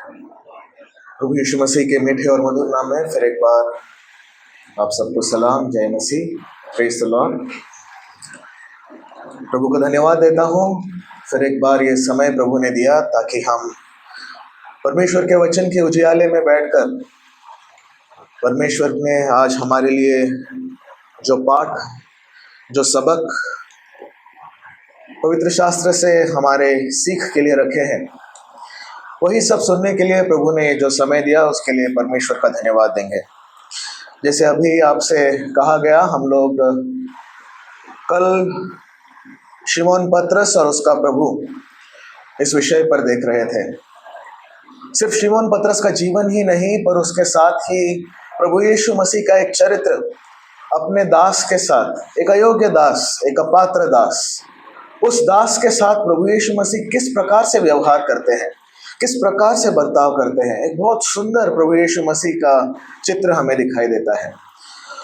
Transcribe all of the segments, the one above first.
प्रभु यीशु मसीह के मीठे और मधुर नाम में फिर एक बार आप सबको सलाम, जय मसीह, प्रेज द लॉर्ड। प्रभु को धन्यवाद देता हूँ। फिर एक बार ये समय प्रभु ने दिया ताकि हम परमेश्वर के वचन के उजियाले में बैठकर परमेश्वर ने आज हमारे लिए जो पाठ, जो सबक पवित्र शास्त्र से हमारे सीख के लिए रखे हैं, वही सब सुनने के लिए प्रभु ने जो समय दिया उसके लिए परमेश्वर का धन्यवाद देंगे। जैसे अभी आपसे कहा गया, हम लोग कल शिमोन पतरस और उसका प्रभु इस विषय पर देख रहे थे। सिर्फ शिमोन पतरस का जीवन ही नहीं, पर उसके साथ ही प्रभु यीशु मसीह का एक चरित्र अपने दास के साथ, एक अयोग्य दास, एक अपात्र दास, उस दास के साथ प्रभु यीशु मसीह किस प्रकार से व्यवहार करते हैं, किस प्रकार से बर्ताव करते हैं, एक बहुत सुंदर प्रभु यीशु मसीह का चित्र हमें दिखाई देता है।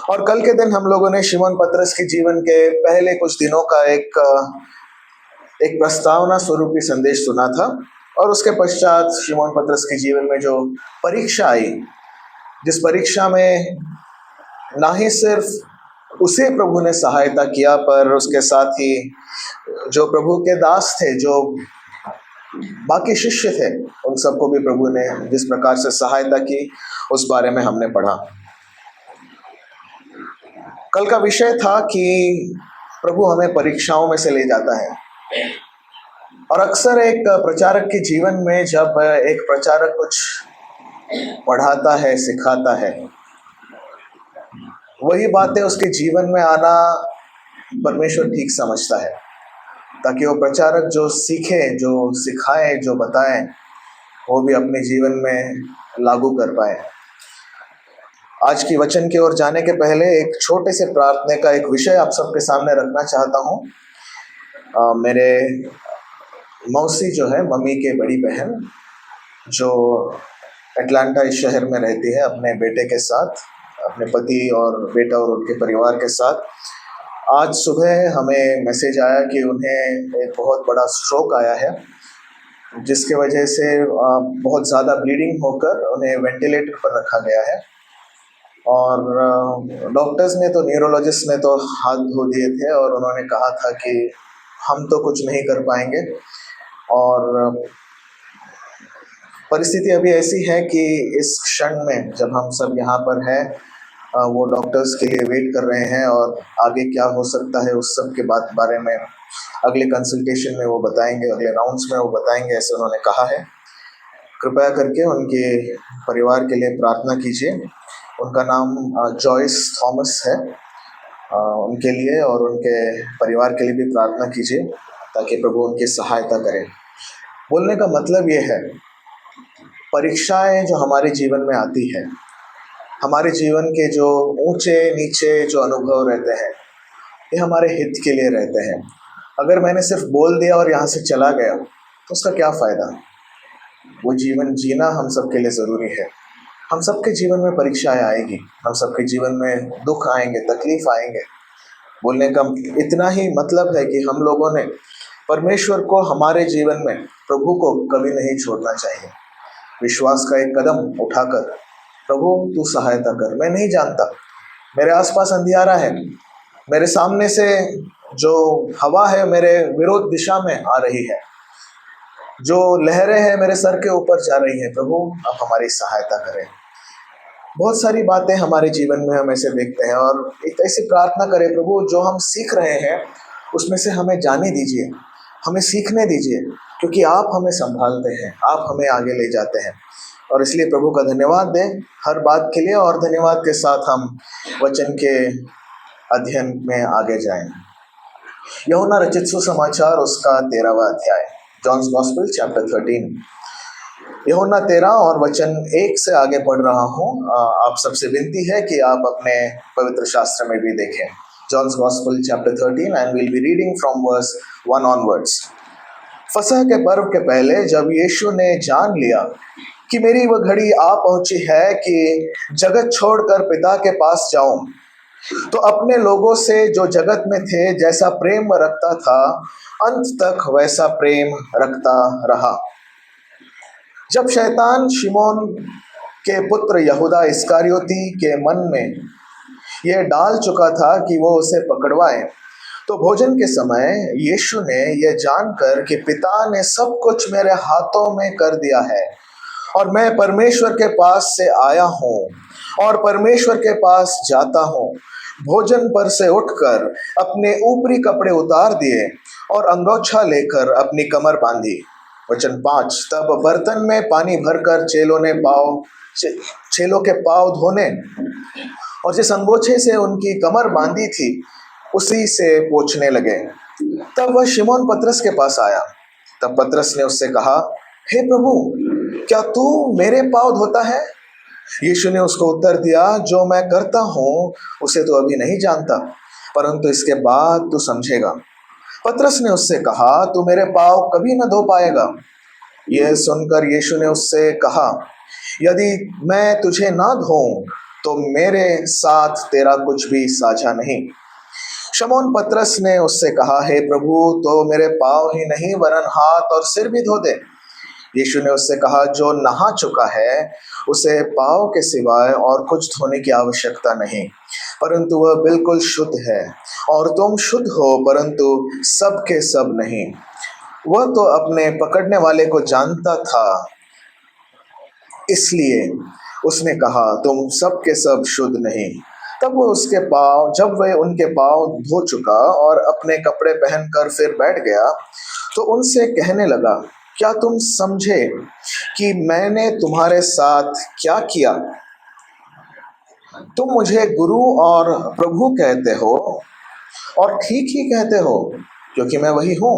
और कल के दिन हम लोगों ने शिमोन पतरस के जीवन के पहले कुछ दिनों का एक प्रस्तावना स्वरूपी संदेश सुना था, और उसके पश्चात शिमोन पतरस के जीवन में जो परीक्षा आई, जिस परीक्षा में ना ही सिर्फ उसे प्रभु ने सहायता किया, पर उसके साथ ही जो प्रभु के दास थे, जो बाकी शिष्य थे, उन सबको भी प्रभु ने जिस प्रकार से सहायता की, उस बारे में हमने पढ़ा। कल का विषय था कि प्रभु हमें परीक्षाओं में से ले जाता है। और अक्सर एक प्रचारक के जीवन में जब एक प्रचारक कुछ पढ़ाता है, सिखाता है, वही बातें उसके जीवन में आना परमेश्वर ठीक समझता है, ताकि वो प्रचारक जो सीखे, जो सिखाए, जो बताए, वो भी अपने जीवन में लागू कर पाए। आज की वचन की ओर जाने के पहले एक छोटे से प्रार्थना का एक विषय आप सबके सामने रखना चाहता हूँ। मेरे मौसी जो है, मम्मी के बड़ी बहन, जो अटलांटा इस शहर में रहती है अपने बेटे के साथ, अपने पति और बेटा और उनके परिवार के साथ, आज सुबह हमें मैसेज आया कि उन्हें एक बहुत बड़ा स्ट्रोक आया है, जिसके वजह से बहुत ज़्यादा ब्लीडिंग होकर उन्हें वेंटिलेटर पर रखा गया है। और डॉक्टर्स ने तो, न्यूरोलॉजिस्ट ने तो हाथ धो दिए थे और उन्होंने कहा था कि हम तो कुछ नहीं कर पाएंगे। और परिस्थिति अभी ऐसी है कि इस क्षण में जब हम सब यहाँ पर हैं, वो डॉक्टर्स के लिए वेट कर रहे हैं, और आगे क्या हो सकता है उस सब के बारे में अगले कंसल्टेशन में वो बताएंगे, अगले राउंड्स में वो बताएंगे, ऐसे उन्होंने कहा है। कृपया करके उनके परिवार के लिए प्रार्थना कीजिए। उनका नाम जॉयस थॉमस है। उनके लिए और उनके परिवार के लिए भी प्रार्थना कीजिए, ताकि प्रभु उनकी सहायता करें। बोलने का मतलब ये है, परीक्षाएं जो हमारे जीवन में आती है, हमारे जीवन के जो ऊंचे नीचे जो अनुभव रहते हैं, ये हमारे हित के लिए रहते हैं। अगर मैंने सिर्फ बोल दिया और यहाँ से चला गया तो उसका क्या फ़ायदा। वो जीवन जीना हम सबके लिए ज़रूरी है। हम सबके जीवन में परीक्षाएं आएगी, हम सबके जीवन में दुख आएंगे, तकलीफ आएंगे। बोलने का इतना ही मतलब है कि हम लोगों ने परमेश्वर को हमारे जीवन में, प्रभु को कभी नहीं छोड़ना चाहिए। विश्वास का एक कदम उठाकर, प्रभु तू सहायता कर, मैं नहीं जानता, मेरे आसपास अंधियारा है, मेरे सामने से जो हवा है मेरे विरोध दिशा में आ रही है, जो लहरें हैं मेरे सर के ऊपर जा रही है, प्रभु आप हमारी सहायता करें। बहुत सारी बातें हमारे जीवन में हम ऐसे देखते हैं, और एक ऐसी प्रार्थना करें, प्रभु जो हम सीख रहे हैं उसमें से हमें जाने दीजिए, हमें सीखने दीजिए, क्योंकि आप हमें संभालते हैं, आप हमें आगे ले जाते हैं। और इसलिए प्रभु का धन्यवाद दें हर बात के लिए, और धन्यवाद के साथ हम वचन के अध्ययन में आगे जाएं। यूहन्ना रचित सुसमाचार उसका 13वां अध्याय, जॉन्स गॉस्पेल चैप्टर 13। यूहन्ना 13 और वचन 1 से आगे पढ़ रहा हूँ। आप सबसे विनती है कि आप अपने पवित्र शास्त्र में भी देखें। John's gospel chapter 13 and will be reading from verse 1 onwards. फसह के पर्व के पहले जब यीशु ने जान लिया कि मेरी वह घड़ी आ पहुंची है कि जगत छोड़कर पिता के पास जाऊं, तो अपने लोगों से जो जगत में थे जैसा प्रेम रखता था, अंत तक वैसा प्रेम रखता रहा। जब शैतान शिमोन के पुत्र यहूदा इस्करियोती के मन में यह डाल चुका था कि वो उसे पकड़वाए, तो भोजन के समय यीशु ने यह जानकर कि पिता ने सब कुछ मेरे हाथों में कर दिया है और मैं परमेश्वर के पास से आया हूँ और परमेश्वर के पास जाता हूँ, भोजन पर से उठकर अपने ऊपरी कपड़े उतार दिए और अंगोछा लेकर अपनी कमर बांधी। वचन 5, तब बर्तन में पानी भरकर चेलों के पाँव धोने और जिस अंगोछे से उनकी कमर बांधी थी उसी से पोंछने लगे। तब वह शिमोन पतरस के पास आया। तब पतरस ने उससे कहा, हे प्रभु, क्या तू मेरे पाँव धोता है? यीशु ने उसको उत्तर दिया, जो मैं करता हूँ उसे तो अभी नहीं जानता, परंतु इसके बाद तू समझेगा। पतरस ने उससे कहा, तू मेरे पाँव कभी न धो पाएगा। यह सुनकर यीशु ने उससे कहा, यदि मैं तुझे ना धोऊं तो मेरे साथ तेरा कुछ भी साझा नहीं। शमौन पतरस ने उससे कहा, हे प्रभु, तो मेरे पाँव ही नहीं वरन हाथ और सिर भी धो दे। यीशु ने उससे कहा, जो नहा चुका है उसे पाँव के सिवाय और कुछ धोने की आवश्यकता नहीं, परंतु वह बिल्कुल शुद्ध है। और तुम शुद्ध हो, परंतु सब के सब नहीं। वह तो अपने पकड़ने वाले को जानता था, इसलिए उसने कहा, तुम सब के सब शुद्ध नहीं। तब जब वह उनके पाँव धो चुका और अपने कपड़े पहनकर फिर बैठ गया, तो उनसे कहने लगा, क्या तुम समझे कि मैंने तुम्हारे साथ क्या किया? तुम मुझे गुरु और प्रभु कहते हो, और ठीक ही कहते हो, क्योंकि मैं वही हूँ।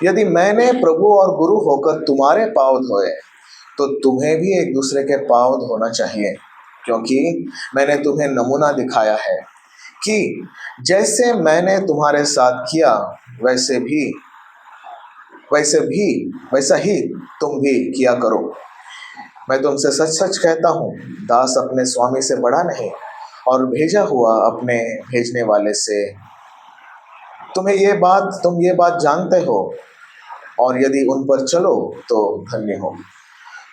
यदि मैंने प्रभु और गुरु होकर तुम्हारे पाँव धोए, तो तुम्हें भी एक दूसरे के पाँव धोना चाहिए, क्योंकि मैंने तुम्हें नमूना दिखाया है कि जैसे मैंने तुम्हारे साथ किया वैसा ही तुम भी किया करो। मैं तुमसे सच सच कहता हूँ, दास अपने स्वामी से बड़ा नहीं, और भेजा हुआ अपने भेजने वाले से। तुम ये बात जानते हो, और यदि उन पर चलो तो धन्य हो।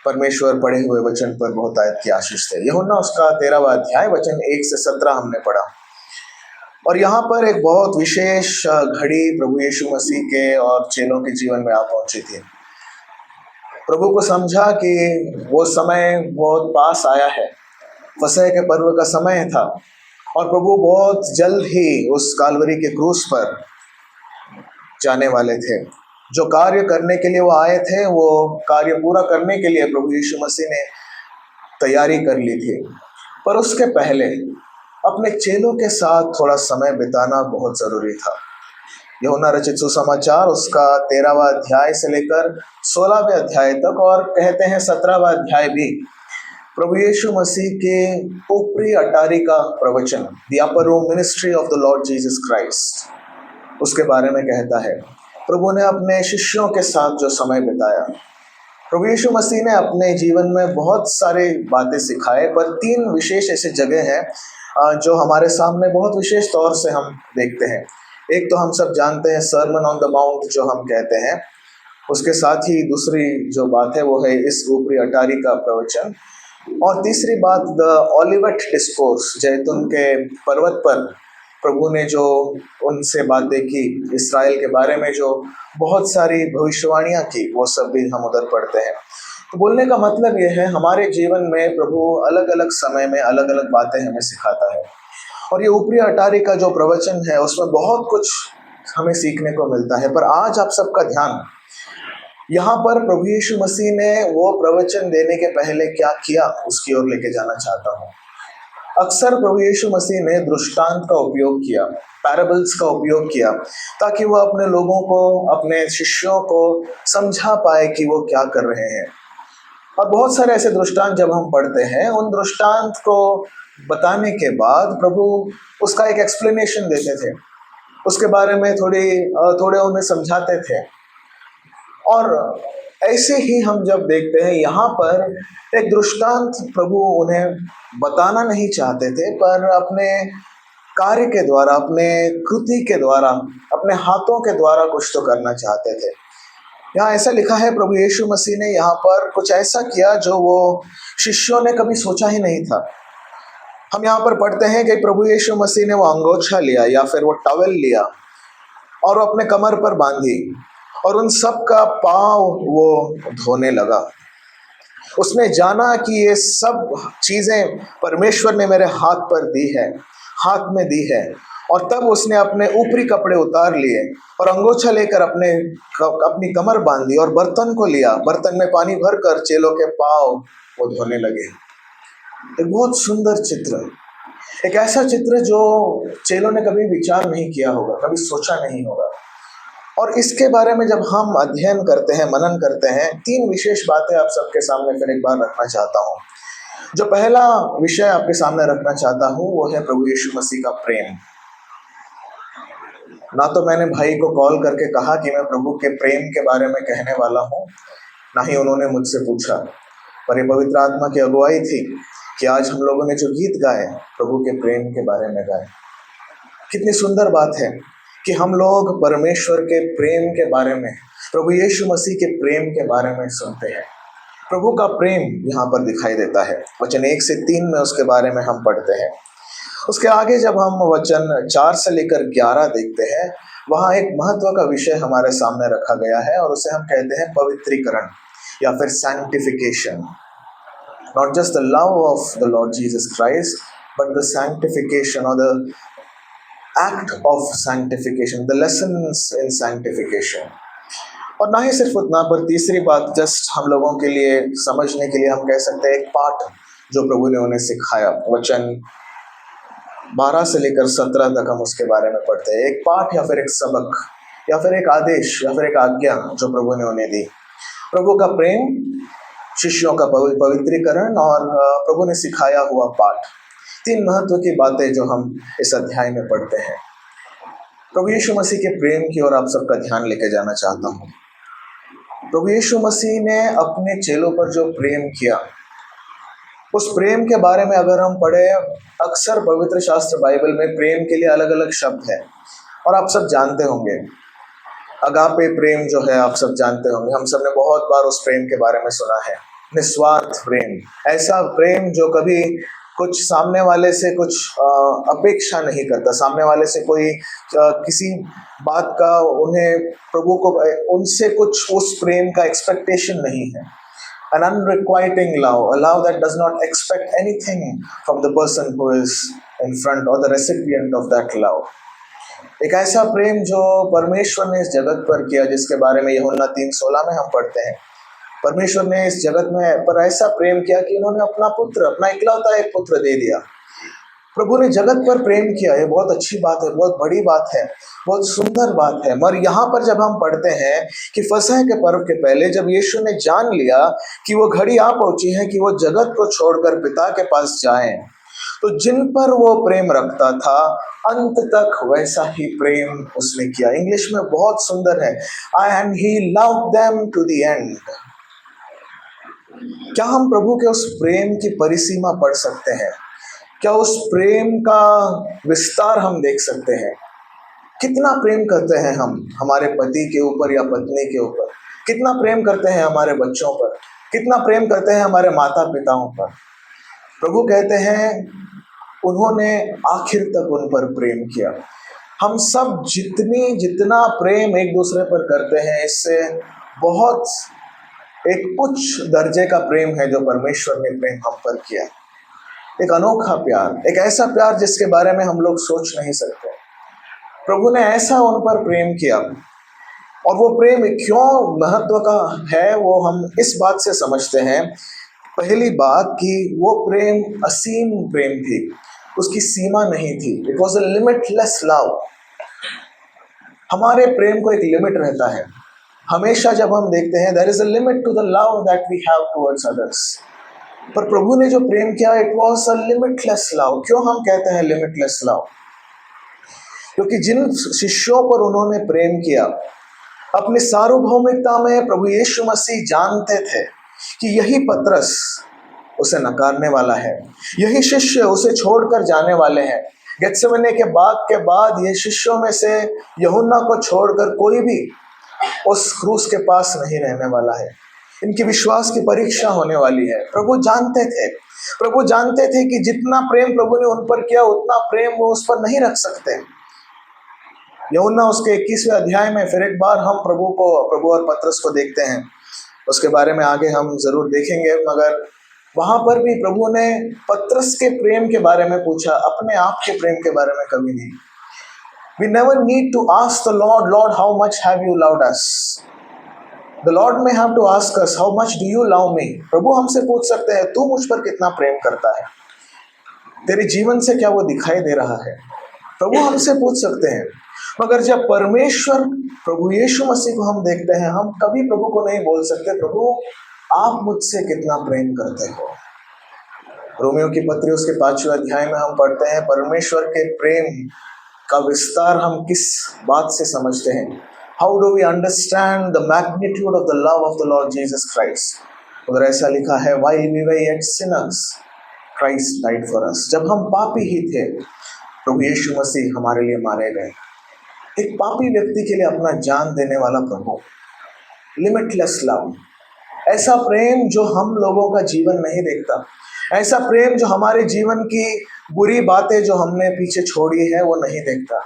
परमेश्वर पढ़े हुए वचन पर बहुत आयत की आशीष है। यूहन्ना उसका 13वां अध्याय वचन 1 से 17 हमने पढ़ा। और यहाँ पर एक बहुत विशेष घड़ी प्रभु यीशु मसीह के और चेलों के जीवन में आ पहुंची थी। प्रभु को समझा कि वो समय बहुत पास आया है, फसह के पर्व का समय था, और प्रभु बहुत जल्द ही उस कालवरी के क्रूस पर जाने वाले थे। जो कार्य करने के लिए वो आए थे, वो कार्य पूरा करने के लिए प्रभु यीशु मसीह ने तैयारी कर ली थी, पर उसके पहले अपने चेलों के साथ थोड़ा समय बिताना बहुत जरूरी था। यूहन्ना रचित सुसमाचार उसका 13वां अध्याय से लेकर 16वें अध्याय तक, और कहते हैं 17वां अध्याय भी, प्रभु यीशु मसीह के ऊपरी अटारी का प्रवचन, the upper room ministry of the Lord Jesus Christ, उसके बारे में कहता है। प्रभु ने अपने शिष्यों के साथ जो समय बिताया, प्रभु यीशु मसीह ने अपने जीवन में बहुत सारी बातें सिखाए, पर 3 विशेष ऐसे जगह हैं जो हमारे सामने बहुत विशेष तौर से हम देखते हैं। एक तो हम सब जानते हैं सर्मन ऑन द माउंट जो हम कहते हैं, उसके साथ ही दूसरी जो बात है वो है इस ऊपरी अटारी का प्रवचन, और तीसरी बात द ओलिवेट डिस्कोर्स, जैतून के पर्वत पर प्रभु ने जो उनसे बातें की, इस्राएल के बारे में जो बहुत सारी भविष्यवाणियाँ की, वो सब भी हम उधर पढ़ते हैं। तो बोलने का मतलब ये है, हमारे जीवन में प्रभु अलग अलग समय में अलग अलग बातें हमें सिखाता है, और ये ऊपरी अटारी का जो प्रवचन है उसमें बहुत कुछ हमें सीखने को मिलता है। पर आज आप सबका ध्यान यहाँ पर प्रभु यीशु मसीह ने वो प्रवचन देने के पहले क्या किया उसकी ओर लेके जाना चाहता हूँ। अक्सर प्रभु यीशु मसीह ने दृष्टांत का उपयोग किया, पैराबल्स का उपयोग किया, ताकि वह अपने लोगों को, अपने शिष्यों को समझा पाए कि वो क्या कर रहे हैं। और बहुत सारे ऐसे दृष्टांत जब हम पढ़ते हैं, उन दृष्टांत को बताने के बाद प्रभु उसका एक एक्सप्लेनेशन देते थे, उसके बारे में थोड़े उन्हें समझाते थे। और ऐसे ही हम जब देखते हैं यहाँ पर एक दृष्टांत प्रभु उन्हें बताना नहीं चाहते थे, पर अपने कार्य के द्वारा, अपने कृति के द्वारा, अपने हाथों के द्वारा कुछ तो करना चाहते थे। यहाँ ऐसा लिखा है, प्रभु यीशु मसीह ने यहाँ पर कुछ ऐसा किया जो वो शिष्यों ने कभी सोचा ही नहीं था। हम यहाँ पर पढ़ते हैं कि प्रभु यीशु मसीह ने वो अंगोछा लिया या फिर वो टॉवेल लिया और वो अपने कमर पर बांधी और उन सब का पाँव वो धोने लगा। उसने जाना कि ये सब चीजें परमेश्वर ने मेरे हाथ में दी है। और तब उसने अपने ऊपरी कपड़े उतार लिए और अंगोछा लेकर अपनी कमर बांधी और बर्तन को लिया, बर्तन में पानी भरकर चेलों के पाँव वो धोने लगे। एक बहुत सुंदर चित्र, एक ऐसा चित्र जो चेलों ने कभी विचार नहीं किया होगा, कभी सोचा नहीं होगा। और इसके बारे में जब हम अध्ययन करते हैं, मनन करते हैं, 3 विशेष बातें आप सबके सामने फिर एक बार रखना चाहता हूँ। जो पहला विषय आपके सामने रखना चाहता हूँ वो है प्रभु यीशु मसीह का प्रेम। ना तो मैंने भाई को कॉल करके कहा कि मैं प्रभु के प्रेम के बारे में कहने वाला हूँ, ना ही उन्होंने मुझसे पूछा, पर ये पवित्र आत्मा की अगुवाई थी कि आज हम लोगों ने जो गीत गाए प्रभु के प्रेम के बारे में गाए। कितनी सुंदर बात है कि हम लोग परमेश्वर के प्रेम के बारे में, प्रभु यीशु मसीह के प्रेम के बारे में सुनते हैं। प्रभु का प्रेम यहाँ पर दिखाई देता है। वचन 1 से 3 में उसके बारे में हम पढ़ते हैं। उसके आगे जब हम वचन 4 से लेकर 11 देखते हैं, वहाँ एक महत्व का विषय हमारे सामने रखा गया है और उसे हम कहते हैं पवित्रीकरण या फिर sanctification. Not just the love of the Lord Jesus Christ, but the sanctification और the act of sanctification, the lessons in sanctification. और ना ही सिर्फ उतना, पर तीसरी बात जस्ट हम लोगों के लिए समझने के लिए हम कह सकते हैं एक पाठ जो प्रभु ने उन्हें सिखाया। वचन 12 से लेकर 17 तक हम उसके बारे में पढ़ते हैं। एक पाठ या फिर एक सबक या फिर एक आदेश या फिर एक आज्ञा जो प्रभु ने उन्हें दी। प्रभु का प्रेम, शिष्यों का पवित्रीकरण और प्रभु ने सिखाया हुआ पाठ, 3 महत्व की बातें जो हम इस अध्याय में पढ़ते हैं। प्रभु यीशु मसीह के प्रेम की ओर आप सबका ध्यान लेके जाना चाहता हूँ। प्रभु यीशु मसीह ने अपने चेलों पर जो प्रेम किया, उस प्रेम के बारे में अगर हम पढ़े, अक्सर पवित्र शास्त्र बाइबल में प्रेम के लिए अलग अलग शब्द है और आप सब जानते होंगे। अगापे प्रेम जो है आप सब जानते होंगे, हम सब ने बहुत बार उस प्रेम के बारे में सुना है। निस्वार्थ प्रेम, ऐसा प्रेम जो कभी कुछ सामने वाले से कुछ अपेक्षा नहीं करता, सामने वाले से कोई किसी बात का उन्हें प्रभु को उनसे कुछ उस प्रेम का एक्सपेक्टेशन नहीं है। An unrequiting love, a love that does not expect anything from the person who is in front or the recipient of that love. एक ऐसा प्रेम जो परमेश्वर ने इस जगत पर किया, जिसके बारे में यूहन्ना 3:16 में हम पढ़ते हैं। परमेश्वर ने इस जगत में पर ऐसा प्रेम किया कि उन्होंने अपना पुत्र, अपना इकलौता एक पुत्र दे दिया। प्रभु ने जगत पर प्रेम किया, ये बहुत अच्छी बात है, बहुत बड़ी बात है, बहुत सुंदर बात है। मगर यहाँ पर जब हम पढ़ते हैं कि फसह के पर्व के पहले जब यीशु ने जान लिया कि वो घड़ी आ पहुंची है कि वो जगत को छोड़कर पिता के पास जाएं, तो जिन पर वो प्रेम रखता था अंत तक वैसा ही प्रेम उसने किया। इंग्लिश में बहुत सुंदर है, and he loved them to the end. क्या हम प्रभु के उस प्रेम की परिसीमा पढ़ सकते हैं? क्या उस प्रेम का विस्तार हम देख सकते हैं? कितना प्रेम करते हैं हम हमारे पति के ऊपर या पत्नी के ऊपर? कितना प्रेम करते हैं हमारे बच्चों पर? कितना प्रेम करते हैं हमारे माता पिताओं पर? प्रभु कहते हैं उन्होंने आखिर तक उन पर प्रेम किया। हम सब जितना प्रेम एक दूसरे पर करते हैं, इससे बहुत एक उच्च दर्जे का प्रेम है जो परमेश्वर ने प्रेम हम पर किया। एक अनोखा प्यार, एक ऐसा प्यार जिसके बारे में हम लोग सोच नहीं सकते। प्रभु ने ऐसा उन पर प्रेम किया, और वो प्रेम क्यों महत्व का है वो हम इस बात से समझते हैं। पहली बात कि वो प्रेम असीम प्रेम थी, उसकी सीमा नहीं थी। It was a limitless love. हमारे प्रेम को एक लिमिट रहता है। हमेशा जब हम देखते हैं there is a limit to the love that we have towards others, पर प्रभु ने जो प्रेम किया it was a limitless love. क्यों हम कहते हैं लिमिटलेस लव? क्योंकि जिन शिष्यों पर उन्होंने प्रेम किया, अपनी सार्वभौमिकता में प्रभु यीशु मसीह जानते थे कि यही पतरस उसे नकारने वाला है, यही शिष्य उसे छोड़कर जाने वाले हैं। गेत्सेमने के बाग के बाद ये शिष्यों में से यूहन्ना को छोड़कर कोई भी उस क्रूस के पास नहीं रहने वाला है। इनकी विश्वास की परीक्षा होने वाली है। प्रभु जानते थे, प्रभु जानते थे कि जितना प्रेम प्रभु ने उन पर किया उतना प्रेम वो उस पर नहीं रख सकते। यूहन्ना उसके 21वें अध्याय में फिर एक बार हम प्रभु और पतरस को देखते हैं। उसके बारे में आगे हम जरूर देखेंगे, मगर वहां पर भी प्रभु ने पतरस के प्रेम के बारे में पूछा, अपने आप के प्रेम के बारे में कभी नहीं। We never need to ask the Lord, Lord, how much have you loved us? The Lord may have to ask us, how much do you love me? प्रभु हमसे पूछ सकते हैं, तू मुझ पर कितना प्रेम करता है, तेरे जीवन से क्या वो दिखाई दे रहा है। प्रभु हमसे पूछ सकते हैं। मगर जब परमेश्वर प्रभु यीशु मसीह को हम देखते हैं, हम कभी प्रभु को नहीं बोल सकते, प्रभु आप मुझसे कितना प्रेम करते हो। रोमियो की पत्री उसके 5वें अध्याय में हम पढ़ते हैं, परमेश्वर के प्रेम का विस्तार हम किस बात से समझते हैं। How do we understand the magnitude of the love of the Lord Jesus Christ. उधर ऐसा लिखा है, while we were yet sinners Christ died for us. जब हम पापी ही थे, प्रभु यीशु मसीह हमारे लिए मारे गए। एक पापी व्यक्ति के लिए अपना जान देने वाला प्रभु, लिमिटलेस लव, ऐसा प्रेम जो हम लोगों का जीवन नहीं देखता, ऐसा प्रेम जो हमारे जीवन की बुरी बातें जो हमने पीछे छोड़ी है वो नहीं देखता,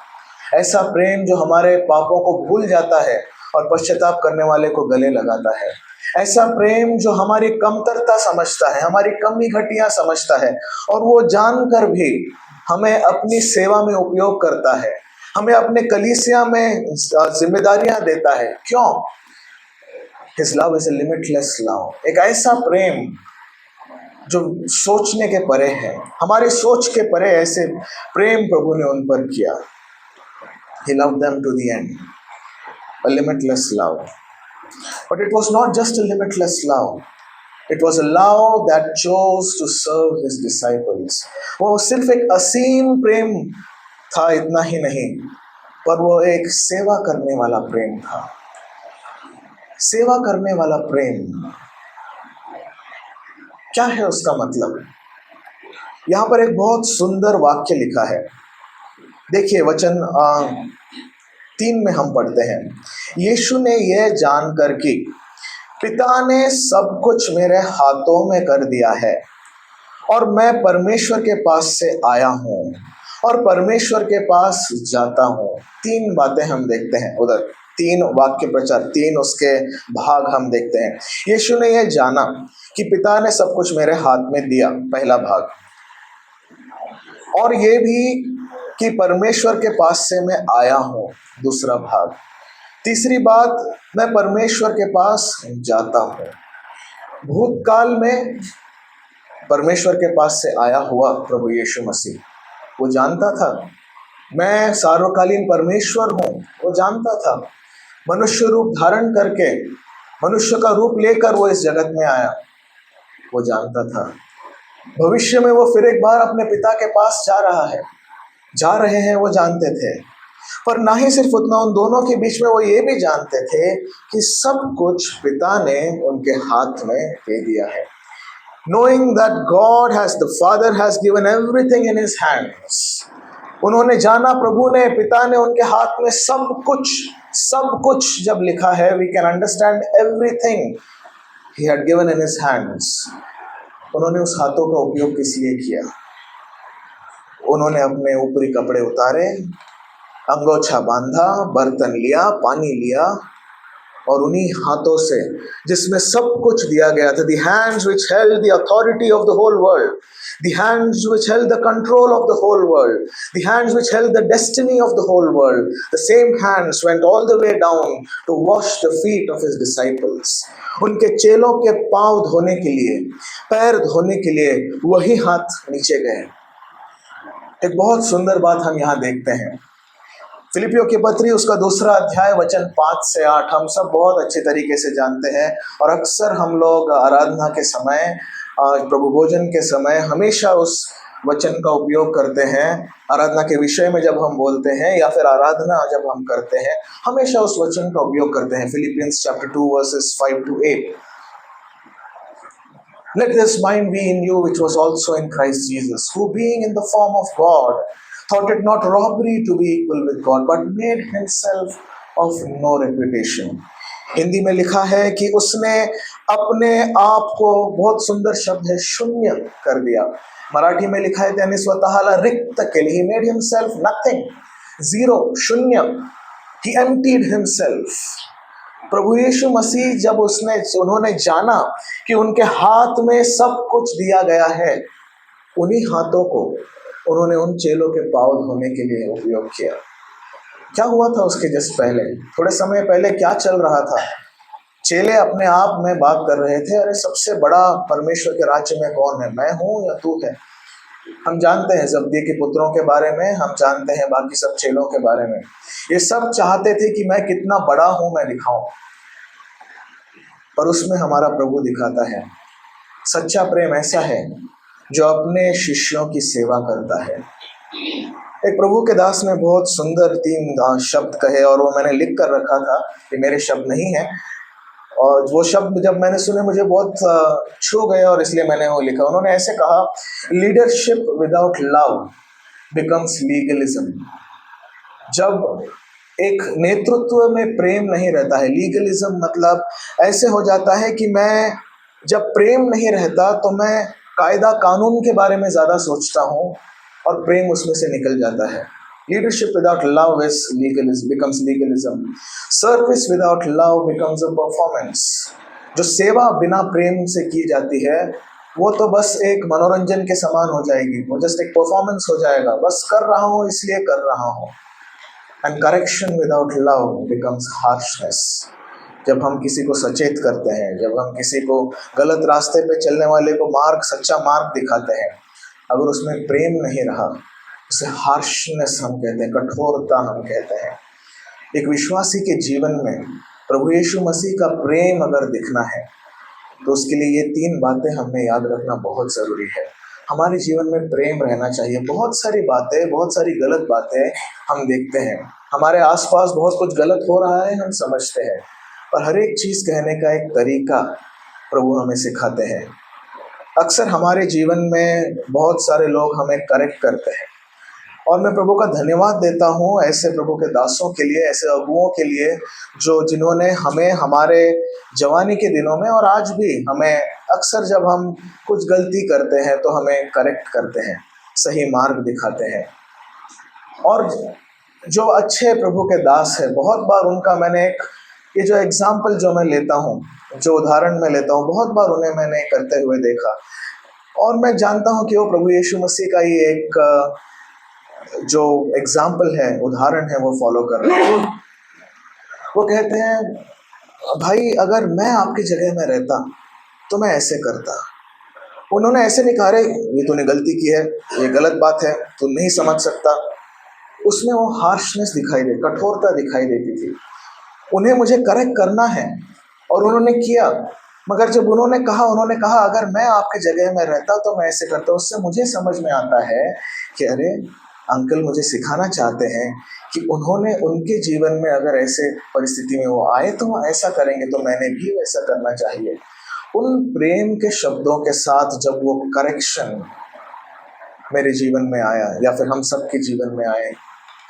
ऐसा प्रेम जो हमारे पापों को भूल जाता है और पश्चाताप करने वाले को गले लगाता है, ऐसा प्रेम जो हमारी कमतरता समझता है, हमारी कमी घटियां समझता है और वो जानकर भी हमें अपनी सेवा में उपयोग करता है, हमें अपने कलीसिया में जिम्मेदारियां देता है। क्यों? His love is a limitless love। एक ऐसा प्रेम जो सोचने के परे है, हमारी सोच के परे ऐसे प्रेम प्रभु ने उन पर किया। He loved them to the end, a limitless love। But it was not just a limitless love, it was a love that chose to serve his disciples। वो सिर्फ एक असीम प्रेम था, इतना ही नहीं, पर वो एक सेवा करने वाला प्रेम था। सेवा करने वाला प्रेम क्या है, उसका मतलब? यहाँ पर एक बहुत सुंदर वाक्य लिखा है। देखिए वचन 3 में हम पढ़ते हैं, यीशु ने यह जानकर कि पिता ने सब कुछ मेरे हाथों में कर दिया है और मैं परमेश्वर के पास से आया हूँ और परमेश्वर के पास जाता हूँ। 3 बातें हम देखते हैं उधर, 3 वाक्य प्रचार, 3 उसके भाग हम देखते हैं। यीशु ने यह जाना कि पिता ने सब कुछ मेरे हाथ में दिया, पहला भाग, और ये भी कि परमेश्वर के पास से मैं आया हूँ, दूसरा भाग। तीसरी बात, मैं परमेश्वर के पास जाता हूँ। भूतकाल में परमेश्वर के पास से आया हुआ प्रभु यीशु मसीह, वो जानता था मैं सार्वकालीन परमेश्वर हूँ, वो जानता था। मनुष्य रूप धारण करके, मनुष्य का रूप लेकर वो इस जगत में आया, वो जानता था। भविष्य में वो फिर एक बार अपने पिता के पास जा रहे हैं, वो जानते थे। पर ना ही सिर्फ उतना, उन दोनों के बीच में वो ये भी जानते थे कि सब कुछ पिता ने उनके हाथ में दे दिया है। Knowing that God has, the Father has given everything in His hands। उन्होंने जाना, प्रभु ने, पिता ने उनके हाथ में सब कुछ जब लिखा है, we can understand everything He had given in His hands। उन्होंने उस हाथों का उपयोग किस लिए किया? उन्होंने अपने ऊपरी कपड़े उतारे, अंगोछा बांधा, बर्तन लिया, पानी लिया और उन्हीं हाथों से जिसमें सब कुछ दिया गया था, the hands which held the authority of the whole world, the hands which held the control of the whole world, the hands which held the destiny of the whole world, the same hands went all the way down to wash the feet of his disciples। उनके चेलों के पांव धोने के लिए, पैर धोने के लिए वही हाथ नीचे गए। एक बहुत सुंदर बात हम यहाँ देखते हैं, फिलिपियों की पत्री उसका 2 अध्याय वचन 5 से 8 हम सब बहुत अच्छे तरीके से जानते हैं और अक्सर हम लोग आराधना के समय, प्रभु भोजन के समय हमेशा उस वचन का उपयोग करते हैं। आराधना के विषय में जब हम बोलते हैं या फिर आराधना जब हम करते हैं, हमेशा उस वचन का उपयोग करते हैं। Philippians chapter 2 versus 5 to 8। Let this mind be in you which was also in Christ Jesus, who being in the form of God thought it not robbery to be equal with God, but made himself of no reputation. Hindi में लिखा है कि उसने अपने आप को, बहुत सुंदर शब्द है, शून्य कर दिया. मराठी में लिखा है त्याने स्वतःला रिक्त केले. He made himself nothing, zero, शून्य. He emptied himself. प्रभु यीशु मसीह जब उन्होंने जाना कि उनके हाथ में सब कुछ दिया गया है, उन्हीं हाथों को उन्होंने उन चेलों के पाँव धोने के लिए उपयोग किया. क्या हुआ था उसके जस्ट पहले, थोड़े समय पहले क्या चल रहा था? चेले अपने आप में बात कर रहे थे, अरे सबसे बड़ा परमेश्वर के राज्य में कौन है, मैं हूँ या तू है? हम जानते हैं जब्दी के पुत्रों के बारे में, हम जानते हैं बाकी सब चेलों के बारे में. ये सब चाहते थे कि मैं कितना बड़ा हूं मैं दिखाऊं, पर उसमें हमारा प्रभु दिखाता है. सच्चा प्रेम ऐसा है जो अपने शिष्यों की सेवा करता है. एक प्रभु के दास ने बहुत सुंदर 3 शब्द कहे और वो मैंने लिख कर रखा था, ये मेरे शब्द नहीं है. और वो शब्द जब मैंने सुने मुझे बहुत छू गए और इसलिए मैंने वो लिखा. उन्होंने ऐसे कहा, leadership without love becomes legalism. जब एक नेतृत्व में प्रेम नहीं रहता है, लीगलिज्म मतलब ऐसे हो जाता है कि मैं, जब प्रेम नहीं रहता तो मैं कायदा कानून के बारे में ज़्यादा सोचता हूँ और प्रेम उसमें से निकल जाता है. Leadership without love is legalism, becomes legalism. Service without love becomes a performance. जो सेवा बिना प्रेम से की जाती है वो तो बस एक मनोरंजन के समान हो जाएगी, वो जस्ट एक परफॉर्मेंस हो जाएगा, बस कर रहा हूँ इसलिए कर रहा हूँ. And correction without love becomes harshness. जब हम किसी को सचेत करते हैं, जब हम किसी को गलत रास्ते पे चलने वाले को सच्चा मार्ग दिखाते हैं, अगर उसमें प्रेम नहीं रहा, उसे हार्शनेस हम कहते हैं, कठोरता हम कहते हैं. एक विश्वासी के जीवन में प्रभु यीशु मसीह का प्रेम अगर दिखना है तो उसके लिए ये 3 बातें हमें याद रखना बहुत ज़रूरी है. हमारे जीवन में प्रेम रहना चाहिए. बहुत सारी बातें, बहुत सारी गलत बातें हम देखते हैं, हमारे आसपास बहुत कुछ गलत हो रहा है, हम समझते हैं, पर हर एक चीज़ कहने का एक तरीका प्रभु हमें सिखाते हैं. अक्सर हमारे जीवन में बहुत सारे लोग हमें करेक्ट करते हैं और मैं प्रभु का धन्यवाद देता हूँ ऐसे प्रभु के दासों के लिए, ऐसे अगुओं के लिए जिन्होंने हमें हमारे जवानी के दिनों में और आज भी हमें अक्सर जब हम कुछ गलती करते हैं तो हमें करेक्ट करते हैं, सही मार्ग दिखाते हैं. और जो अच्छे प्रभु के दास है, बहुत बार उनका मैंने ये जो एग्जाम्पल जो मैं लेता हूँ, जो उदाहरण मैं लेता हूँ, बहुत बार उन्हें मैंने करते हुए देखा और मैं जानता हूँ कि वो प्रभु यीशु मसीह का ही एक जो एग्जाम्पल है, उदाहरण है, वो फॉलो कर रहे हैं. वो कहते हैं, भाई अगर मैं आपकी जगह में रहता तो मैं ऐसे करता. उन्होंने ऐसे नहीं कहा, ये तूने गलती की है, ये गलत बात है, तू नहीं समझ सकता. उसमें वो हार्शनेस दिखाई दे, कठोरता दिखाई देती थी. उन्हें मुझे करेक्ट करना है और उन्होंने किया, मगर जब उन्होंने कहा अगर मैं आपके जगह में रहता तो मैं ऐसे करता. उससे मुझे समझ में आता है कि अरे अंकल मुझे सिखाना चाहते हैं कि उन्होंने उनके जीवन में अगर ऐसे परिस्थिति में वो आए तो वो ऐसा करेंगे तो मैंने भी वैसा करना चाहिए. उन प्रेम के शब्दों के साथ जब वो करेक्शन मेरे जीवन में आया या फिर हम सबके जीवन में आए,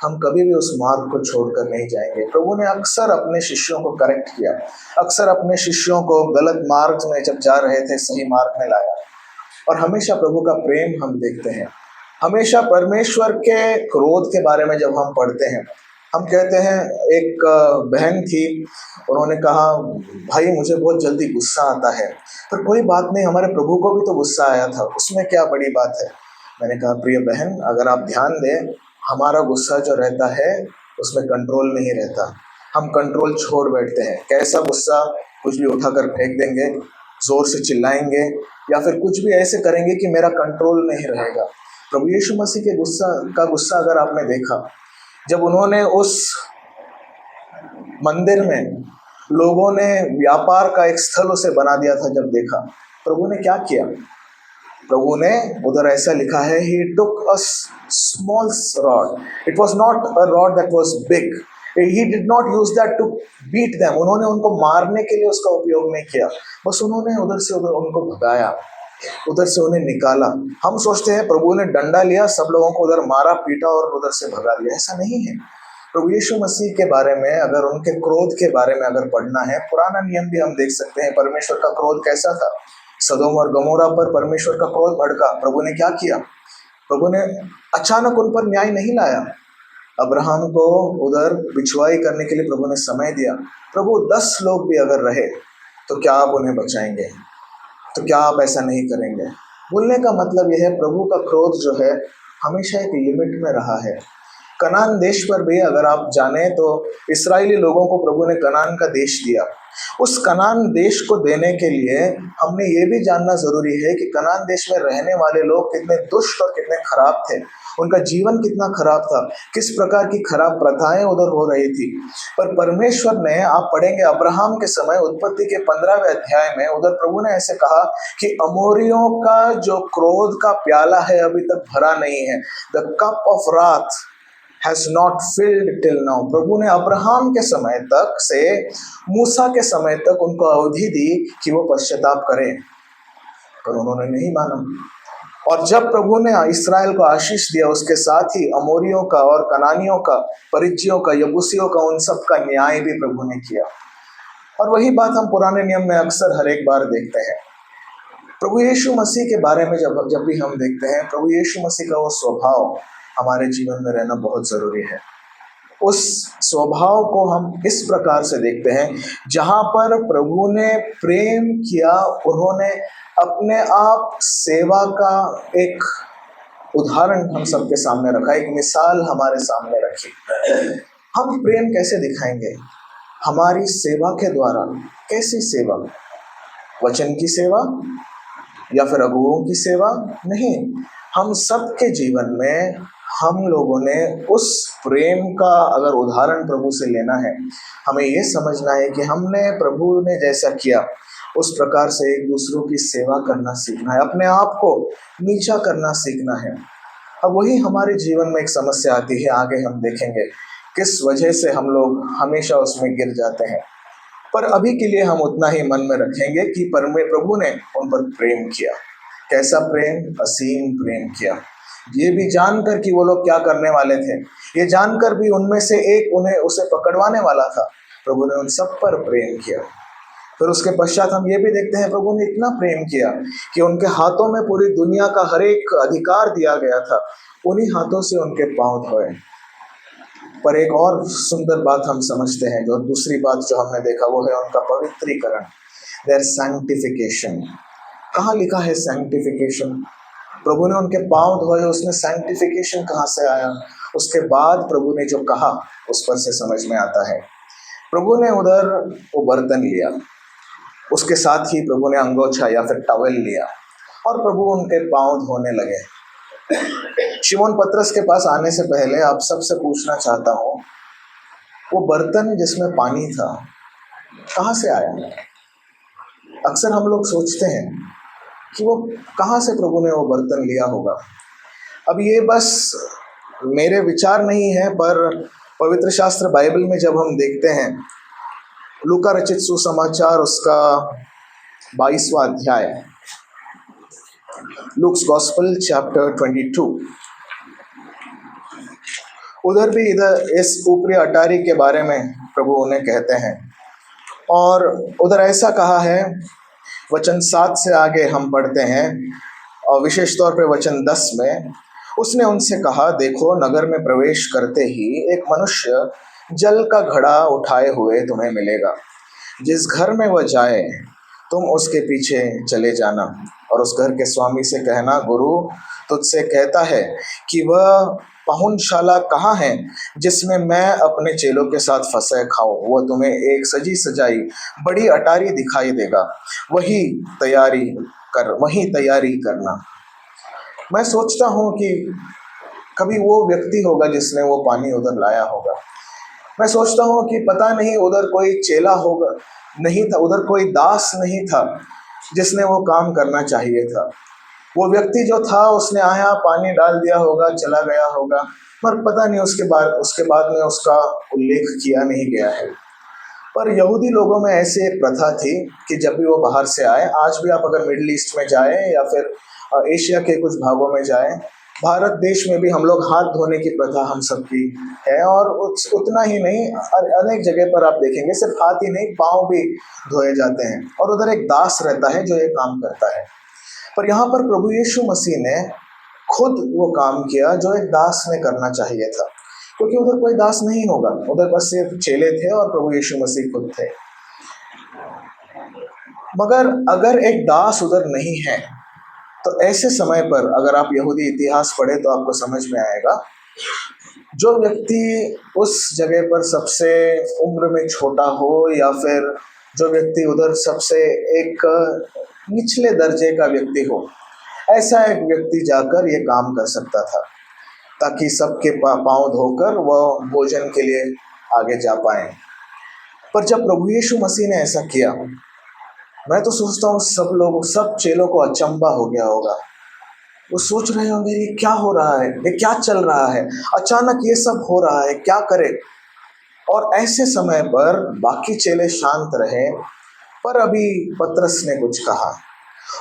हम कभी भी उस मार्ग को छोड़कर नहीं जाएंगे. प्रभु ने अक्सर अपने शिष्यों को करेक्ट किया, अक्सर अपने शिष्यों को गलत मार्ग में जब जा रहे थे सही मार्ग में लाया. और हमेशा प्रभु का प्रेम हम देखते हैं. हमेशा परमेश्वर के क्रोध के बारे में जब हम पढ़ते हैं, हम कहते हैं, एक बहन थी, उन्होंने कहा, भाई मुझे बहुत जल्दी गुस्सा आता है. पर कोई बात नहीं, हमारे प्रभु को भी तो गुस्सा आया था, उसमें क्या बड़ी बात है. मैंने कहा, प्रिय बहन, अगर आप ध्यान दें, हमारा गुस्सा जो रहता है उसमें कंट्रोल नहीं रहता. हम कंट्रोल छोड़ बैठते हैं. कैसा गुस्सा, कुछ भी उठाकर फेंक देंगे, जोर से चिल्लाएंगे या फिर कुछ भी ऐसे करेंगे कि मेरा कंट्रोल नहीं रहेगा. प्रभु यीशु मसीह के गुस्सा अगर आपने देखा, जब उन्होंने उस मंदिर में लोगों ने व्यापार का एक स्थल उसे बना दिया था, जब देखा, प्रभु ने क्या किया. प्रभु ने उधर ऐसा लिखा है, he took a small rod. It was not a rod that was big. He did not use that to beat them. उन्होंने उनको मारने के लिए उसका उपयोग नहीं किया, बस उन्होंने उधर से उधर उनको भगाया, उधर से उन्हें निकाला. हम सोचते हैं प्रभु ने डंडा लिया, सब लोगों को उधर मारा पीटा और उधर से भगा दिया. ऐसा नहीं है. प्रभु यीशु मसीह के बारे में, अगर उनके क्रोध के बारे में अगर पढ़ना है, पुराना नियम भी हम देख सकते हैं परमेश्वर का क्रोध कैसा था। सदोम और गमोरा पर परमेश्वर का क्रोध भड़का। प्रभु ने क्या किया? प्रभु ने अचानक उन पर न्याय नहीं लाया। अब्राहम को उधर बिछुआई करने के लिए प्रभु ने समय दिया। प्रभु 10 लोग भी अगर रहे तो क्या आप उन्हें बचाएंगे? तो क्या आप ऐसा नहीं करेंगे? बोलने का मतलब यह है, प्रभु का क्रोध जो है हमेशा एक लिमिट में रहा है। कनान देश पर भी अगर आप जाने तो इस्राएली लोगों को प्रभु ने कनान का देश दिया। उस कनान देश को देने के लिए हमने ये भी जानना जरूरी है कि कनान देश में रहने वाले लोग कितने दुष्ट और कितने खराब थे, उनका जीवन कितना खराब था, किस प्रकार की खराब प्रथाएं उधर हो रही थी। पर परमेश्वर ने, आप पढ़ेंगे अब्राहम के समय उत्पत्ति के 15वें अध्याय में, उधर प्रभु ने ऐसे कहा कि अमोरियों का जो क्रोध का प्याला है अभी तक भरा नहीं है। The cup of Wrath has not filled till now। प्रभु ने अब्राहम के समय तक से मूसा के समय तक उनको अवधि दी कि वो पश्चाताप करें, पर उन्होंने नहीं माना। और जब प्रभु ने इस्राएल को आशीष दिया, उसके साथ ही अमोरियों का और कनानियों का, परिज्जियों का, यबूसियों का, उन सब का न्याय भी प्रभु ने किया। और वही बात हम पुराने नियम में अक्सर हर एक बार देखते हैं। प्रभु यीशु मसीह के बारे में जब भी हम देखते हैं, प्रभु यीशु मसीह का वो स्वभाव हमारे जीवन में रहना बहुत जरूरी है। उस स्वभाव को हम इस प्रकार से देखते हैं, जहां पर प्रभु ने प्रेम किया, उन्होंने अपने आप सेवा का एक उदाहरण हम सबके सामने रखा, एक मिसाल हमारे सामने रखी। हम प्रेम कैसे दिखाएंगे? हमारी सेवा के द्वारा। कैसी सेवा? वचन की सेवा या फिर अगुओं की सेवा? नहीं, हम सबके जीवन में हम लोगों ने उस प्रेम का अगर उदाहरण प्रभु से लेना है, हमें ये समझना है कि हमने प्रभु ने जैसा किया उस प्रकार से एक दूसरों की सेवा करना सीखना है, अपने आप को नीचा करना सीखना है। अब वही हमारे जीवन में एक समस्या आती है, आगे हम देखेंगे किस वजह से हम लोग हमेशा उसमें गिर जाते हैं। पर अभी के लिए हम उतना ही मन में रखेंगे कि प्रभु ने उन पर प्रेम किया। कैसा प्रेम? असीम प्रेम किया। ये भी जानकर कि वो लोग क्या करने वाले थे, ये जानकर भी उनमें से एक उसे पकड़वाने वाला था, प्रभु ने उन सब पर प्रेम किया। फिर उसके पश्चात हम ये भी देखते हैं, प्रभु ने इतना प्रेम किया कि उनके हाथों में पूरी दुनिया का हर एक अधिकार दिया गया था, उन्हीं हाथों से उनके पांव धोए। पर एक और सुंदर बात हम समझते हैं, जो दूसरी बात जो हमने देखा वो है उनका पवित्रीकरण, देयर सैंक्टिफिकेशन। कहाँ लिखा है सैंक्टिफिकेशन? प्रभु ने उनके पांव धोए, उसमें सैंक्टिफिकेशन कहाँ से आया? उसके बाद प्रभु ने जो कहा उस पर से समझ में आता है। प्रभु ने उधर वो बर्तन लिया, उसके साथ ही प्रभु ने अंगोछा या फिर टॉवेल लिया और प्रभु उनके पांव धोने लगे। शिमोन पतरस के पास आने से पहले आप सबसे पूछना चाहता हूँ, वो बर्तन जिसमें पानी था कहाँ से आया? अक्सर हम लोग सोचते हैं कि वो कहाँ से प्रभु ने वो बर्तन लिया होगा। अब ये बस मेरे विचार नहीं है, पर पवित्र शास्त्र बाइबल में जब हम देखते हैं, लूका रचित सुसमाचार उसका 22वां अध्याय, लुक्स गॉस्पेल चैप्टर 22, उधर भी इधर इस ऊपरी अटारी के बारे में प्रभु उन्हें कहते हैं। और उधर ऐसा कहा है, वचन 7 से आगे हम पढ़ते हैं, और विशेष तौर पे वचन 10 में, उसने उनसे कहा, देखो नगर में प्रवेश करते ही एक मनुष्य जल का घड़ा उठाए हुए तुम्हें मिलेगा। जिस घर में वह जाए तुम उसके पीछे चले जाना और उस घर के स्वामी से कहना, गुरु तुझसे कहता है कि वह पाहुनशाला कहाँ है जिसमें मैं अपने चेलों के साथ फंसे खाऊं। वह तुम्हें एक सजी सजाई बड़ी अटारी दिखाई देगा, वहीं तैयारी करना। मैं सोचता हूँ कि कभी वो व्यक्ति होगा जिसने वो पानी उधर लाया होगा। मैं सोचता हूँ कि पता नहीं उधर कोई चेला होगा, नहीं था, उधर कोई दास नहीं था जिसने वो काम करना चाहिए था। वो व्यक्ति जो था उसने आया, पानी डाल दिया होगा, चला गया होगा, पर पता नहीं उसके बाद में उसका उल्लेख किया नहीं गया है। पर यहूदी लोगों में ऐसे एक प्रथा थी कि जब भी वो बाहर से आए, आज भी आप अगर मिडिल ईस्ट में जाए या फिर एशिया के कुछ भागों में जाए, भारत देश में भी हम लोग हाथ धोने की प्रथा हम सबकी है, और उतना ही नहीं, अनेक जगह पर आप देखेंगे सिर्फ हाथ ही नहीं, पाँव भी धोए जाते हैं, और उधर एक दास रहता है जो ये काम करता है। पर यहाँ पर प्रभु यीशु मसीह ने खुद वो काम किया जो एक दास ने करना चाहिए था, क्योंकि उधर कोई दास नहीं होगा, उधर बस सिर्फ चेले थे और प्रभु यीशु मसीह खुद थे। मगर अगर एक दास उधर नहीं है, तो ऐसे समय पर अगर आप यहूदी इतिहास पढ़े तो आपको समझ में आएगा, जो व्यक्ति उस जगह पर सबसे उम्र में छोटा हो, या फिर जो व्यक्ति उधर सबसे एक निचले दर्जे का व्यक्ति हो, ऐसा एक व्यक्ति जाकर ये काम कर सकता था, ताकि सबके पाँव धोकर वह भोजन के लिए आगे जा पाए। पर जब प्रभु यीशु मसीह ने ऐसा किया, मैं तो सोचता हूँ सब चेलों को अचंभा हो गया होगा। वो सोच रहे होंगे ये क्या हो रहा है, ये क्या चल रहा है, अचानक ये सब हो रहा है, क्या करे। और ऐसे समय पर बाकी चेले शांत रहे, पर अभी पतरस ने कुछ कहा,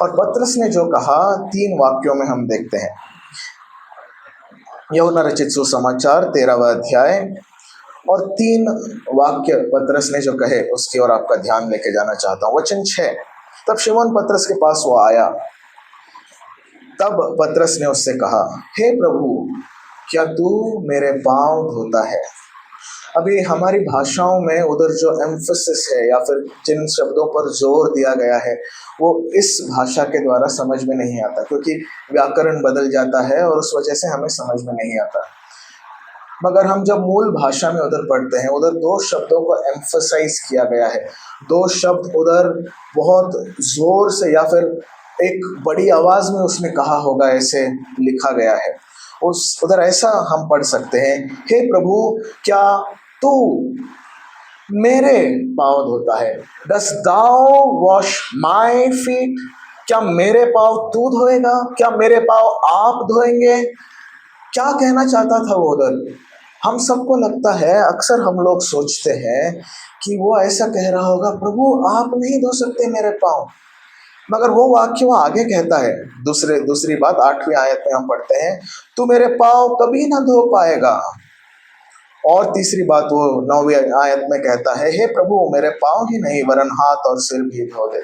और पतरस ने जो कहा 3 वाक्यों में हम देखते हैं। यूहन्ना रचित सुसमाचार 13वां अध्याय और 3 वाक्य पतरस ने जो कहे उसकी ओर आपका ध्यान लेके जाना चाहता हूँ। वचन 6, तब शिमोन पतरस के पास वो आया, तब पतरस ने उससे कहा, हे प्रभु, क्या तू मेरे पाँव धोता है? अभी हमारी भाषाओं में उधर जो एम्फसिस है या फिर जिन शब्दों पर जोर दिया गया है, वो इस भाषा के द्वारा समझ में नहीं आता, क्योंकि व्याकरण बदल जाता है और उस वजह से हमें समझ में नहीं आता। मगर हम जब मूल भाषा में उधर पढ़ते हैं, उधर 2 शब्दों को एम्फसाइज किया गया है। 2 शब्द उधर बहुत जोर से या फिर एक बड़ी आवाज में उसने कहा होगा, ऐसे लिखा गया है। उधर ऐसा हम पढ़ सकते हैं, हे प्रभु, क्या तू मेरे पाँव धोता है? डस दाउ वॉश माई फीट? क्या मेरे पाँव तू धोएगा? क्या मेरे पाँव आप धोएंगे? क्या कहना चाहता था वो उधर? हम सबको लगता है, अक्सर हम लोग सोचते हैं कि वो ऐसा कह रहा होगा, प्रभु आप नहीं धो सकते मेरे पाँव। मगर वो वाक्य वो आगे कहता है, दूसरी बात 8वीं आयत में हम पढ़ते हैं, तू मेरे पाँव कभी ना धो पाएगा। और तीसरी बात वो 9वीं आयत में कहता है, हे प्रभु, मेरे पाँव ही नहीं वरन हाथ और सिर भी धो दे।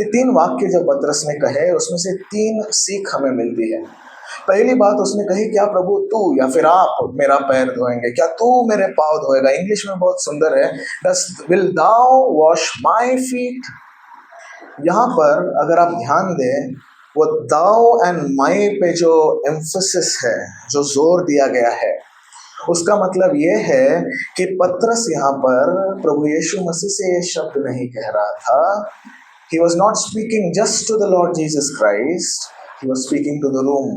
ये 3 वाक्य जो पतरस ने कहे, उसमें से 3 सीख हमें मिलती है। पहली बात उसने कही, क्या प्रभु तू या फिर आप मेरा पैर धोएंगे? क्या तू मेरे पाँव धोएगा? इंग्लिश में बहुत सुंदर है, will thou wash my feet? यहाँ पर अगर आप ध्यान दें, वो दाउ एंड माई पे जो एम्फसिस है, जो जोर दिया गया है, उसका मतलब ये है कि पतरस यहाँ पर प्रभु यीशु मसीह से ये शब्द नहीं कह रहा था। He was not speaking just to the Lord Jesus Christ, he was speaking to the room.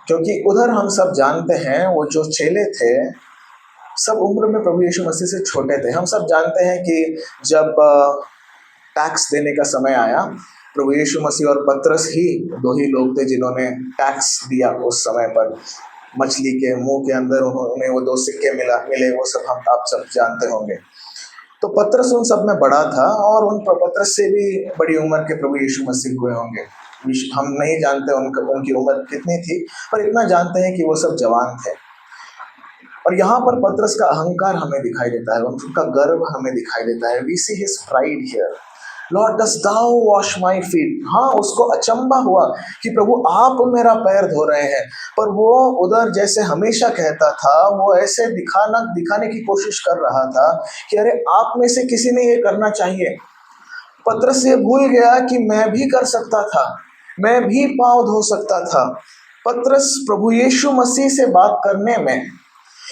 क्योंकि उधर हम सब जानते हैं, वो जो चेले थे सब उम्र में प्रभु यीशु मसीह से छोटे थे। हम सब जानते हैं कि जब टैक्स देने का समय आया, प्रभु यीशु मसीह और पतरस ही 2 ही लोग थे जिन्होंने टैक्स दिया उस समय पर। मछली के मुंह के अंदर उन्हें वो 2 सिक्के मिले, वो सब आप सब जानते होंगे। तो पतरस उन सब में बड़ा था, और उन पतरस से भी बड़ी उम्र के प्रभु यीशु मसीह हुए होंगे। हम नहीं जानते उनकी उम्र कितनी थी, पर इतना जानते हैं कि वो सब जवान थे। और यहाँ पर पतरस का अहंकार हमें दिखाई देता है, उनका गर्व हमें दिखाई देता है। We see his pride here, Lord dost thou wash my feet. हाँ, उसको अचंबा हुआ कि प्रभु आप मेरा पैर धो रहे हैं, पर वो उधर जैसे हमेशा कहता था, वो ऐसे दिखाने की कोशिश कर रहा था कि अरे आप में से किसी ने ये करना चाहिए। पतरस ये भूल गया कि मैं भी कर सकता था, मैं भी पाँव धो सकता था। पतरस प्रभु यीशु मसीह से बात करने में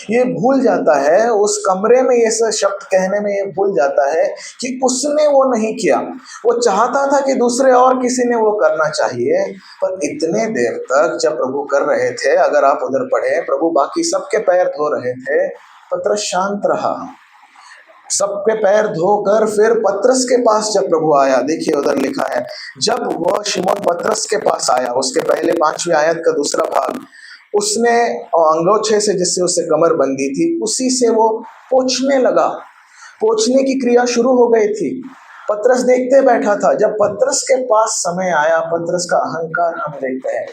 ये भूल जाता है, उस कमरे में ये शब्द कहने में ये भूल जाता है कि उसने वो नहीं किया। वो चाहता था कि दूसरे और किसी ने वो करना चाहिए, पर इतने देर तक जब प्रभु कर रहे थे, अगर आप उधर पढ़े, प्रभु बाकी सबके पैर धो रहे थे, पतरस शांत रहा। सबके पैर धोकर फिर पतरस के पास जब प्रभु आया, देखिए उधर लिखा है, जब वह शिमोन पतरस के पास आया, उसके पहले 5वीं आयत का दूसरा भाग, उसने अंगोछे से जिससे उसे कमर बंधी थी, उसी से वो पोंछने लगा। पोंछने की क्रिया शुरू हो गई थी। पतरस देखते बैठा था। जब पतरस के पास समय आया, पतरस का अहंकार हम देखते हैं।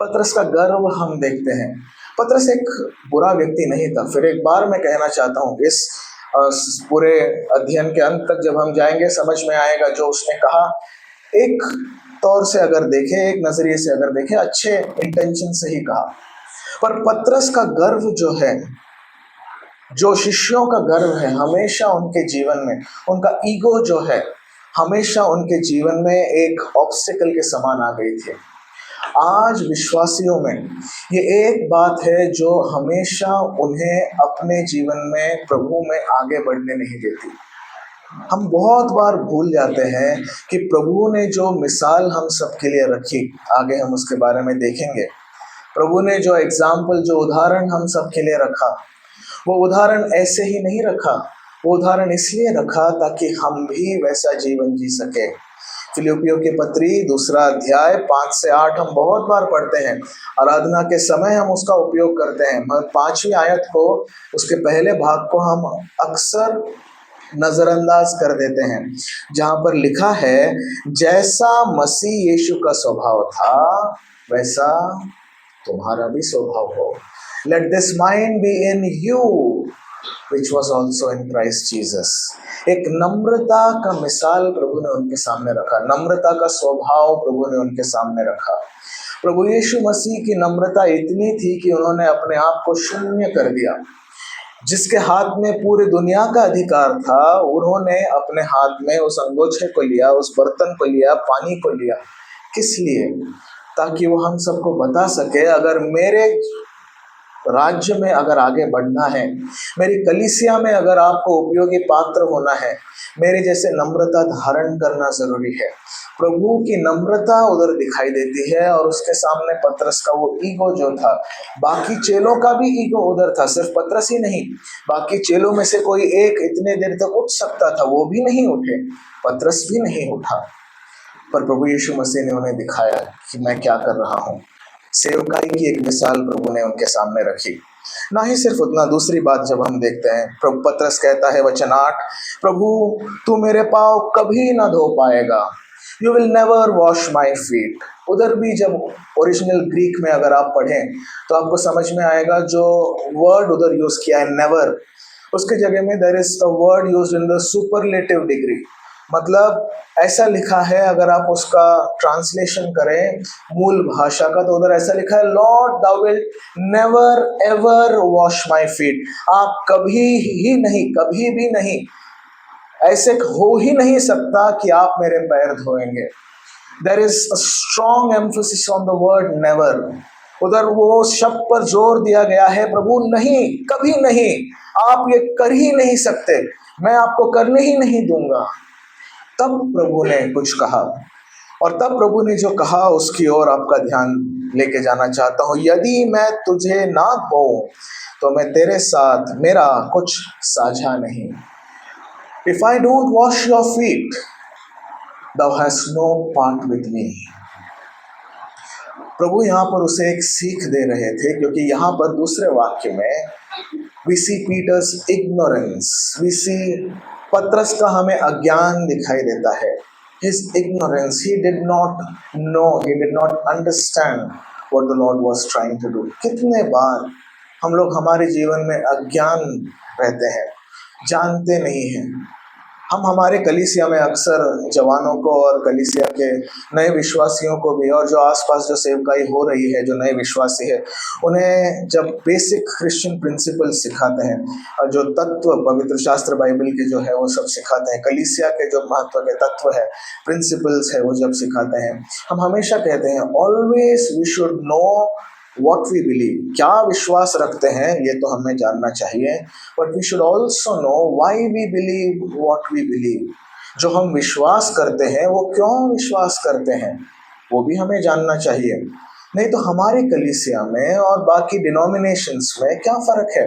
पतरस का गर्व हम देखते हैं। पतरस एक बुरा व्यक्ति नहीं था। फिर एक बार मैं कहना चाहता हूँ, इस पूरे अध्ययन के अंत तक जब हम जाएंगे समझ में आएगा जो उसने कहा। एक तौर से अगर देखें, एक नजरिए से अगर देखें, अच्छे इंटेंशन से ही कहा, पर पतरस का गर्व जो है, जो शिष्यों का गर्व है, हमेशा उनके जीवन में उनका ईगो जो है, हमेशा उनके जीवन में एक ऑब्स्टिकल के समान आ गई थी। आज विश्वासियों में ये एक बात है जो हमेशा उन्हें अपने जीवन में प्रभु में आगे बढ़ने नहीं देती। हम बहुत बार भूल जाते हैं कि प्रभु ने जो मिसाल हम सबके लिए रखी, आगे हम उसके बारे में देखेंगे। प्रभु ने जो एग्जाम्पल, जो उदाहरण हम सबके लिए रखा, वो उदाहरण ऐसे ही नहीं रखा। वो उदाहरण इसलिए रखा ताकि हम भी वैसा जीवन जी सके। फिलिपियों की पत्री 2 अध्याय 5 से 8 हम बहुत बार पढ़ते हैं। आराधना के समय हम उसका उपयोग करते हैं, मगर 5वीं आयत को, उसके पहले भाग को हम अक्सर नजरअंदाज कर देते हैं, जहां पर लिखा है, जैसा मसीह यीशु का स्वभाव था वैसा तुम्हारा भी स्वभाव हो। Late this mind be in you which was also in Christ Jesus। एक नम्रता का मिसाल प्रभु ने उनके सामने रखा, नम्रता का स्वभाव प्रभु ने उनके सामने रखा। प्रभु यीशु मसीह की नम्रता इतनी थी कि उन्होंने अपने आप को शून्य कर दिया। जिसके हाथ में पूरे दुनिया का अधिकार था, उन्होंने अपने हाथ में उस अंगोछे को लिया, उस बर्तन को लिया, पानी को लिया। किस लिए? ताकि वो हम सबको बता सके, अगर मेरे राज्य में अगर आगे बढ़ना है, मेरी कलीसिया में अगर आपको उपयोगी पात्र होना है, मेरे जैसे नम्रता धारण करना जरूरी है। प्रभु की नम्रता उधर दिखाई देती है, और उसके सामने पतरस का वो ईगो जो था, बाकी चेलों का भी ईगो उधर था, सिर्फ पतरस ही नहीं, बाकी चेलों में से कोई एक इतने देर तक उठ सकता था, वो भी नहीं उठे, पतरस भी नहीं उठा। पर प्रभु यीशु मसीह ने उन्हें दिखाया कि मैं क्या कर रहा हूँ। सेवकाई की एक मिसाल प्रभु ने उनके सामने रखी। ना ही सिर्फ उतना, दूसरी बात जब हम देखते हैं, प्रभु पतरस कहता है वचन 8, प्रभु तू मेरे पाँव कभी ना धो पाएगा, you will never wash my feet. उधर भी जब ओरिजिनल ग्रीक में अगर आप पढ़ें तो आपको समझ में आएगा, जो वर्ड उधर यूज किया है नेवर, उसके जगह में there is a word used in the superlative degree. मतलब ऐसा लिखा है, अगर आप उसका ट्रांसलेशन करें मूल भाषा का, तो उधर ऐसा लिखा है, Lord thou will never ever wash my feet. आप कभी ही नहीं, कभी भी नहीं, ऐसे हो ही नहीं सकता कि आप मेरे पैर धोएंगे। There is a strong emphasis on the word never. उधर वो शब्द पर जोर दिया गया है, प्रभु नहीं, कभी नहीं, आप ये कर ही नहीं सकते, मैं आपको करने ही नहीं दूंगा। तब प्रभु ने कुछ कहा, और तब प्रभु ने जो कहा उसकी ओर आपका ध्यान लेके जाना चाहता हूँ। यदि मैं तुझे ना धोऊं तो मैं तेरे साथ मेरा कुछ साझा नहीं। If I don't wash your feet, thou hast no part with me। प्रभु यहाँ पर उसे एक सीख दे रहे थे, क्योंकि यहाँ पर दूसरे वाक्य में we see Peter's ignorance, we see पतरस का हमें अज्ञान दिखाई देता है। His ignorance, he did not know, he did not understand what the Lord was trying to do। कितने बार हम लोग हमारे जीवन में अज्ञान रहते हैं, जानते नहीं हैं। हम हमारे कलीसिया में अक्सर जवानों को और कलीसिया के नए विश्वासियों को भी, और जो आसपास जो सेवकाई हो रही है, जो नए विश्वासी है, उन्हें जब बेसिक क्रिश्चियन प्रिंसिपल सिखाते हैं, और जो तत्व पवित्र शास्त्र बाइबल के जो है वो सब सिखाते हैं, कलीसिया के जो महत्व के तत्व है, प्रिंसिपल्स है, वो जब सिखाते हैं, हम हमेशा कहते हैं always we should know what we believe। क्या विश्वास रखते हैं ये तो हमें जानना चाहिए, but we should also know why we believe what we believe। जो हम विश्वास करते हैं वो क्यों विश्वास करते हैं, वो भी हमें जानना चाहिए। नहीं तो हमारे कलीसिया में और बाकी डिनोमिनेशंस में क्या फ़र्क है?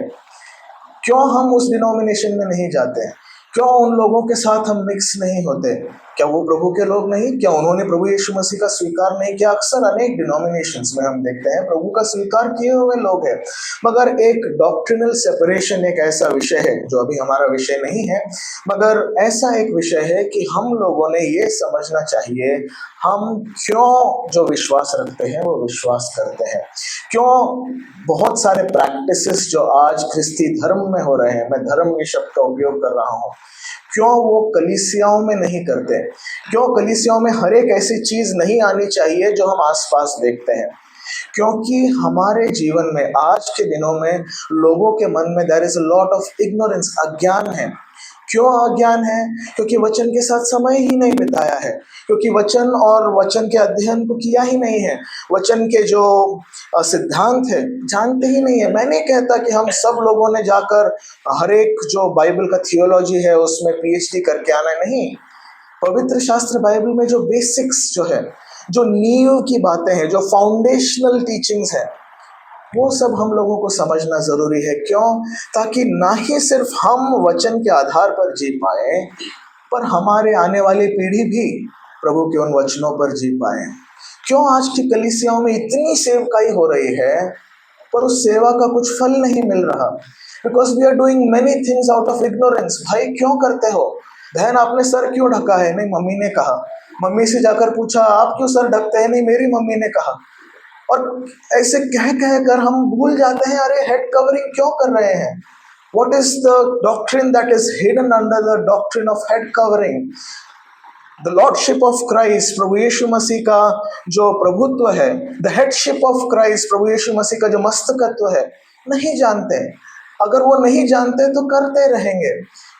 क्यों हम उस डिनोमिनेशन में नहीं जाते? क्यों उन लोगों के साथ हम मिक्स नहीं होते? क्या वो प्रभु के लोग नहीं? क्या उन्होंने प्रभु यीशु मसीह का स्वीकार नहीं किया? अक्सर अनेक डिनोमिनेशंस में हम देखते हैं प्रभु का स्वीकार किए हुए लोग हैं, मगर एक डॉक्ट्रिनल सेपरेशन एक ऐसा विषय है जो अभी हमारा विषय नहीं है, मगर ऐसा एक विषय है कि हम लोगों ने ये समझना चाहिए हम क्यों जो विश्वास रखते हैं वो विश्वास करते हैं। क्यों बहुत सारे प्रैक्टिसेस जो आज ख्रिस्ती धर्म में हो रहे हैं, मैं धर्म के शब्द का उपयोग कर रहा हूँ, क्यों वो कलीसियाओं में नहीं करते? क्यों कलीसियाओं में हर एक ऐसी चीज नहीं आनी चाहिए जो हम आसपास देखते हैं? क्योंकि हमारे जीवन में आज के दिनों में लोगों के मन में there is a lot of ignorance, अज्ञान है। क्यों अज्ञान है? क्योंकि वचन के साथ समय ही नहीं बिताया है, क्योंकि वचन और वचन के अध्ययन को किया ही नहीं है, वचन के जो सिद्धांत है जानते ही नहीं है। मैं नहीं कहता कि हम सब लोगों ने जाकर हर एक जो बाइबल का थियोलॉजी है उसमें पीएचडी करके आना, नहीं। पवित्र शास्त्र बाइबल में जो बेसिक्स जो है, जो नींव की बातें हैं, जो फाउंडेशनल टीचिंग्स है, वो सब हम लोगों को समझना जरूरी है। क्यों? ताकि ना ही सिर्फ हम वचन के आधार पर जी पाए, पर हमारे आने वाली पीढ़ी भी प्रभु के उन वचनों पर जी पाए। क्यों आज की कलीसियाओं में इतनी सेवकाई हो रही है पर उस सेवा का कुछ फल नहीं मिल रहा? Because we are doing many things out of ignorance. भाई क्यों करते हो? बहन आपने सर क्यों ढका है? नहीं, मम्मी ने कहा। मम्मी से जाकर पूछा आप क्यों सर ढकते हैं? नहीं, मेरी मम्मी ने कहा। और ऐसे कह कह कर हम भूल जाते हैं अरे हेड कवरिंग क्यों कर रहे हैं? What is the doctrine that is hidden under the doctrine of head covering? The lordship of Christ, प्रभु यीशु मसीह का जो प्रभुत्व है, the headship of Christ, प्रभु यीशु मसीह का जो मस्तकत्व है, नहीं जानते। अगर वो नहीं जानते तो करते रहेंगे।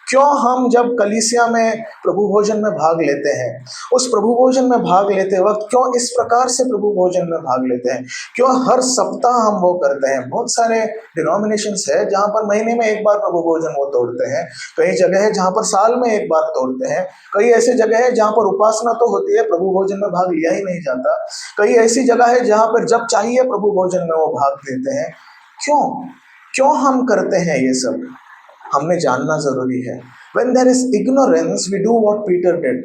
क्यों हम जब कलीसिया में प्रभु भोजन में भाग लेते हैं, उस प्रभु भोजन में भाग लेते वक्त क्यों इस प्रकार से प्रभु भोजन में भाग लेते हैं? क्यों हर सप्ताह हम वो करते हैं? बहुत सारे डिनोमिनेशंस है जहाँ पर महीने में एक बार प्रभु भोजन वो तोड़ते हैं, कई जगह है जहाँ पर साल में एक बार तोड़ते हैं, कई ऐसी जगह है जहाँ पर उपासना तो होती है, प्रभु भोजन में भाग लिया ही नहीं जाता, कई ऐसी जगह है जहाँ पर जब चाहिए प्रभु भोजन में वो भाग लेते हैं। क्यों क्यों हम करते हैं ये सब? हमने जानना जरूरी है। When there is ignorance, we do what Peter did.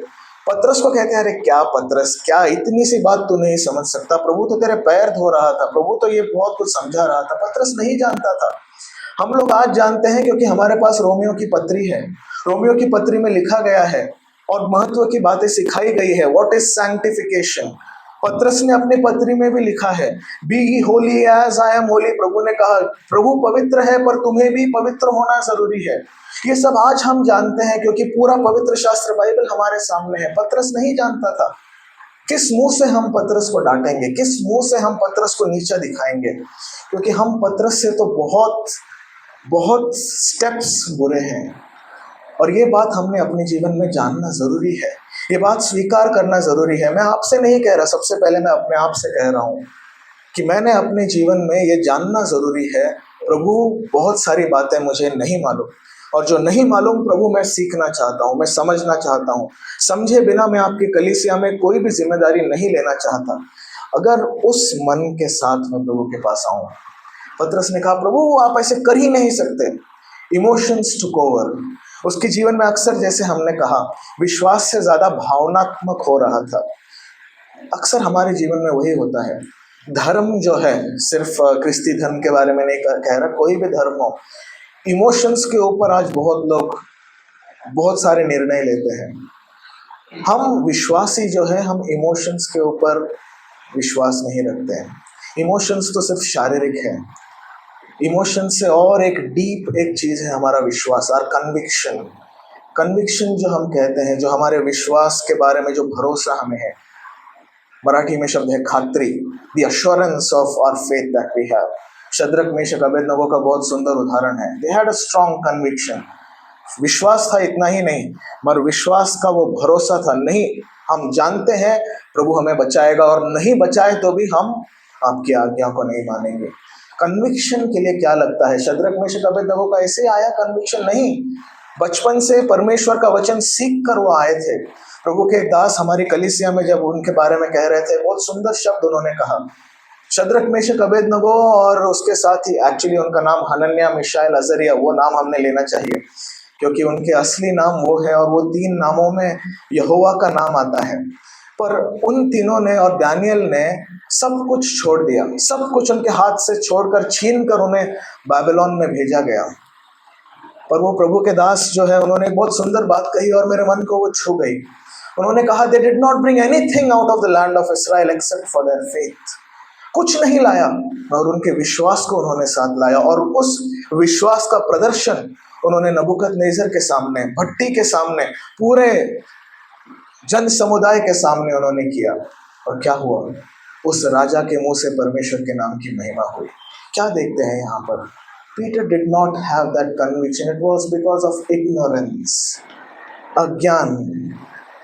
पतरस को कहते हैं अरे क्या पतरस, क्या इतनी सी बात तू नहीं समझ सकता? प्रभु तो तेरे पैर धो रहा था, प्रभु तो ये बहुत कुछ समझा रहा था। पतरस नहीं जानता था। हम लोग आज जानते हैं क्योंकि हमारे पास रोमियो की पत्री है। रोमियो की पत्री में लिखा गया है और महत्व की बातें सिखाई गई है। What is sanctification? पतरस ने अपनी पत्री में भी लिखा है, be holy as I am holy. प्रभु ने कहा प्रभु पवित्र है पर तुम्हें भी पवित्र होना जरूरी है। ये सब आज हम जानते हैं क्योंकि पूरा पवित्र शास्त्र बाइबल हमारे सामने है। पतरस नहीं जानता था। किस मुंह से हम पतरस को डांटेंगे? किस मुंह से हम पतरस को नीचा दिखाएंगे? क्योंकि हम पतरस से तो बहुत बहुत स्टेप्स बुरे हैं। और ये बात हमने अपने जीवन में जानना जरूरी है, ये बात स्वीकार करना जरूरी है। मैं आपसे नहीं कह रहा, सबसे पहले मैं अपने आप से कह रहा हूँ कि मैंने अपने जीवन में ये जानना जरूरी है, प्रभु बहुत सारी बातें मुझे नहीं मालूम, और जो नहीं मालूम प्रभु मैं सीखना चाहता हूँ, मैं समझना चाहता हूँ। समझे बिना मैं आपकी कलीसिया में कोई भी जिम्मेदारी नहीं लेना चाहता। अगर उस मन के साथ मैं प्रभु के पास आऊँ, पतरस ने कहा प्रभु आप ऐसे कर ही नहीं सकते। Emotions took over. उसके जीवन में अक्सर, जैसे हमने कहा, विश्वास से ज्यादा भावनात्मक हो रहा था। अक्सर हमारे जीवन में वही होता है। धर्म जो है, सिर्फ क्रिस्ती धर्म के बारे में नहीं कह रहा, कोई भी धर्म हो, इमोशंस के ऊपर आज बहुत लोग बहुत सारे निर्णय लेते हैं। हम विश्वासी जो है, हम इमोशंस के ऊपर विश्वास नहीं रखते हैं। इमोशंस तो सिर्फ शारीरिक है। इमोशन से और एक डीप एक चीज है हमारा विश्वास और कन्विक्शन। कन्विक्शन जो हम कहते हैं, जो हमारे विश्वास के बारे में जो भरोसा हमें है, मराठी में शब्द है खात्री, the assurance of our faith that we have. Shadrach Meshach Abednego का बहुत सुंदर उदाहरण है। They had a strong conviction. विश्वास था, इतना ही नहीं, मगर विश्वास का वो भरोसा था, नहीं हम जानते हैं प्रभु हमें बचाएगा, और नहीं बचाए तो भी हम आपकी आज्ञा को नहीं मानेंगे। कन्विक्शन के लिए क्या लगता है? शद्रक मेशक अबेदनगो का ऐसे आया कन्विक्शन नहीं, बचपन से परमेश्वर का वचन सीख कर वो आए थे। प्रभु के दास हमारी कलीसिया में जब उनके बारे में कह रहे थे, बहुत सुंदर शब्द उन्होंने कहा। शद्रक मेशक अबेदनगो और उसके साथ ही, एक्चुअली उनका नाम हनन्याह, मिशाएल, अजरिया, वो नाम हमने लेना चाहिए। क्योंकि उनके असली नाम वो है और वो 3 नामों में यहोवा का नाम आता है। पर उन तीनों ने और दानियल ने सब कुछ छोड़ दिया, सब कुछ उनके हाथ से छोड़कर छीन कर उन्हें बाबिलोन में भेजा गया। पर वो प्रभु के दास जो है, उन्होंने एक बहुत सुंदर बात कही और मेरे मन को वो छू गई। उन्होंने कहा, they did not bring anything out of the land of Israel except for their faith. कुछ नहीं लाया और उनके विश्वास को उन्होंने साथ लाया, और उस विश्वास का प्रदर्शन उन्होंने नबूकदनेस्सर के सामने, भट्टी के सामने, पूरे जन समुदाय के सामने उन्होंने किया। और क्या हुआ? उस राजा के मुंह से परमेश्वर के नाम की महिमा हुई। क्या देखते हैं यहाँ पर? Peter did not have that conviction. It was because of ignorance. अज्ञान।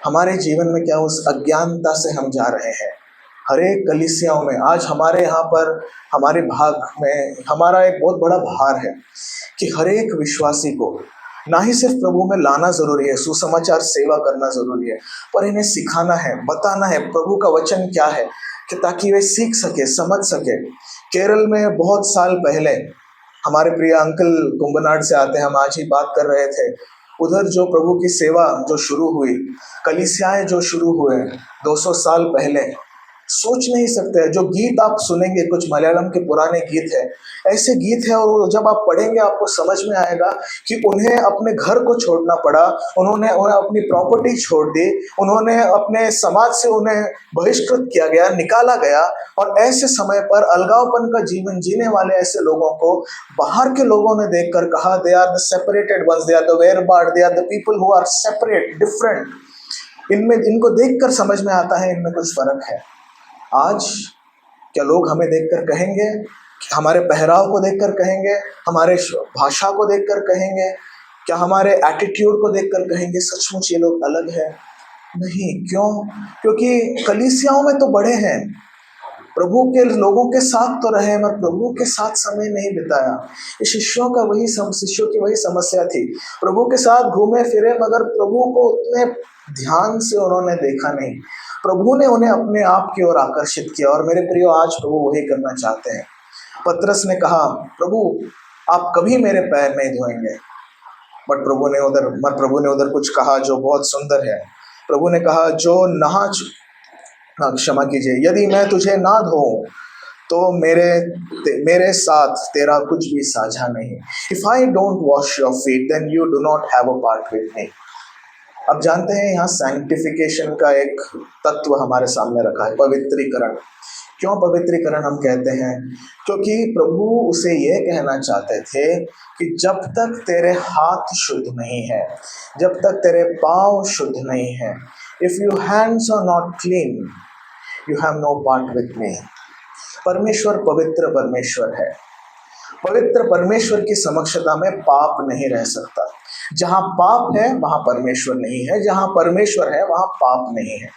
हमारे जीवन में क्या उस अज्ञानता से हम जा रहे हैं? हर एक कलीसियाओं में आज हमारे यहाँ पर, हमारे भाग में हमारा एक बहुत बड़ा भार है कि हर एक विश्वासी को ना ही सिर्फ प्रभु में लाना जरूरी है, सुसमाचार सेवा करना जरूरी है, पर इन्हें सिखाना है, बताना है प्रभु का वचन क्या है, कि ताकि वे सीख सके, समझ सके। केरल में बहुत साल पहले हमारे प्रिय अंकल कुंभनाड से आते हैं, हम आज ही बात कर रहे थे, उधर जो प्रभु की सेवा जो शुरू हुई, कलीसियाएं जो शुरू हुए 200 साल पहले, सोच नहीं सकते। जो गीत आप सुनेंगे, कुछ मलयालम के पुराने गीत है, ऐसे गीत है, और जब आप पढ़ेंगे आपको समझ में आएगा कि उन्हें अपने घर को छोड़ना पड़ा, उन्हें अपनी प्रॉपर्टी छोड़ दी, उन्होंने अपने समाज से उन्हें बहिष्कृत किया गया, निकाला गया। और ऐसे समय पर अलगावपन का जीवन जीने वाले ऐसे लोगों को बाहर के लोगों ने देखकर कहा, they are the separated ones, they are the wayward, they are the people who are separate, different. इनमें, इनको देखकर समझ में आता है इनमें कुछ फर्क है। आज क्या लोग हमें देखकर कहेंगे, हमारे पहराव को देखकर कहेंगे, हमारे भाषा को देखकर कहेंगे, क्या हमारे एटीट्यूड को देखकर कहेंगे सचमुच ये लोग अलग है? नहीं। क्यों? क्योंकि कलीसियाओं में तो बड़े हैं, प्रभु के लोगों के साथ तो रहे, मगर प्रभु के साथ समय नहीं बिताया। ये शिष्यों की वही समस्या थी। प्रभु के साथ घूमे फिरे, मगर प्रभु को उतने ध्यान से उन्होंने देखा नहीं। प्रभु ने उन्हें अपने आप की ओर आकर्षित किया। और मेरे प्रियो, आज प्रभु वही करना चाहते हैं। पतरस ने कहा, प्रभु आप कभी मेरे पैर नहीं धोएंगे। बट प्रभु ने उधर कुछ कहा जो बहुत सुंदर है। प्रभु ने कहा, क्षमा कीजिए, यदि मैं तुझे ना धोऊं तो मेरे साथ तेरा कुछ भी साझा नहीं। If I don't wash your feet then you do not have a part with me. अब जानते हैं यहाँ सैंक्टिफिकेशन का एक तत्व हमारे सामने रखा है, पवित्रीकरण। क्यों पवित्रीकरण हम कहते हैं? क्योंकि प्रभु उसे ये कहना चाहते थे कि जब तक तेरे हाथ शुद्ध नहीं है, जब तक तेरे पांव शुद्ध नहीं है, if you hands are not clean, you have no part with me. परमेश्वर पवित्र परमेश्वर है। पवित्र परमेश्वर की समक्षता में पाप नहीं रह सकता। जहां पाप है वहां परमेश्वर नहीं है, जहां परमेश्वर है वहां पाप नहीं है।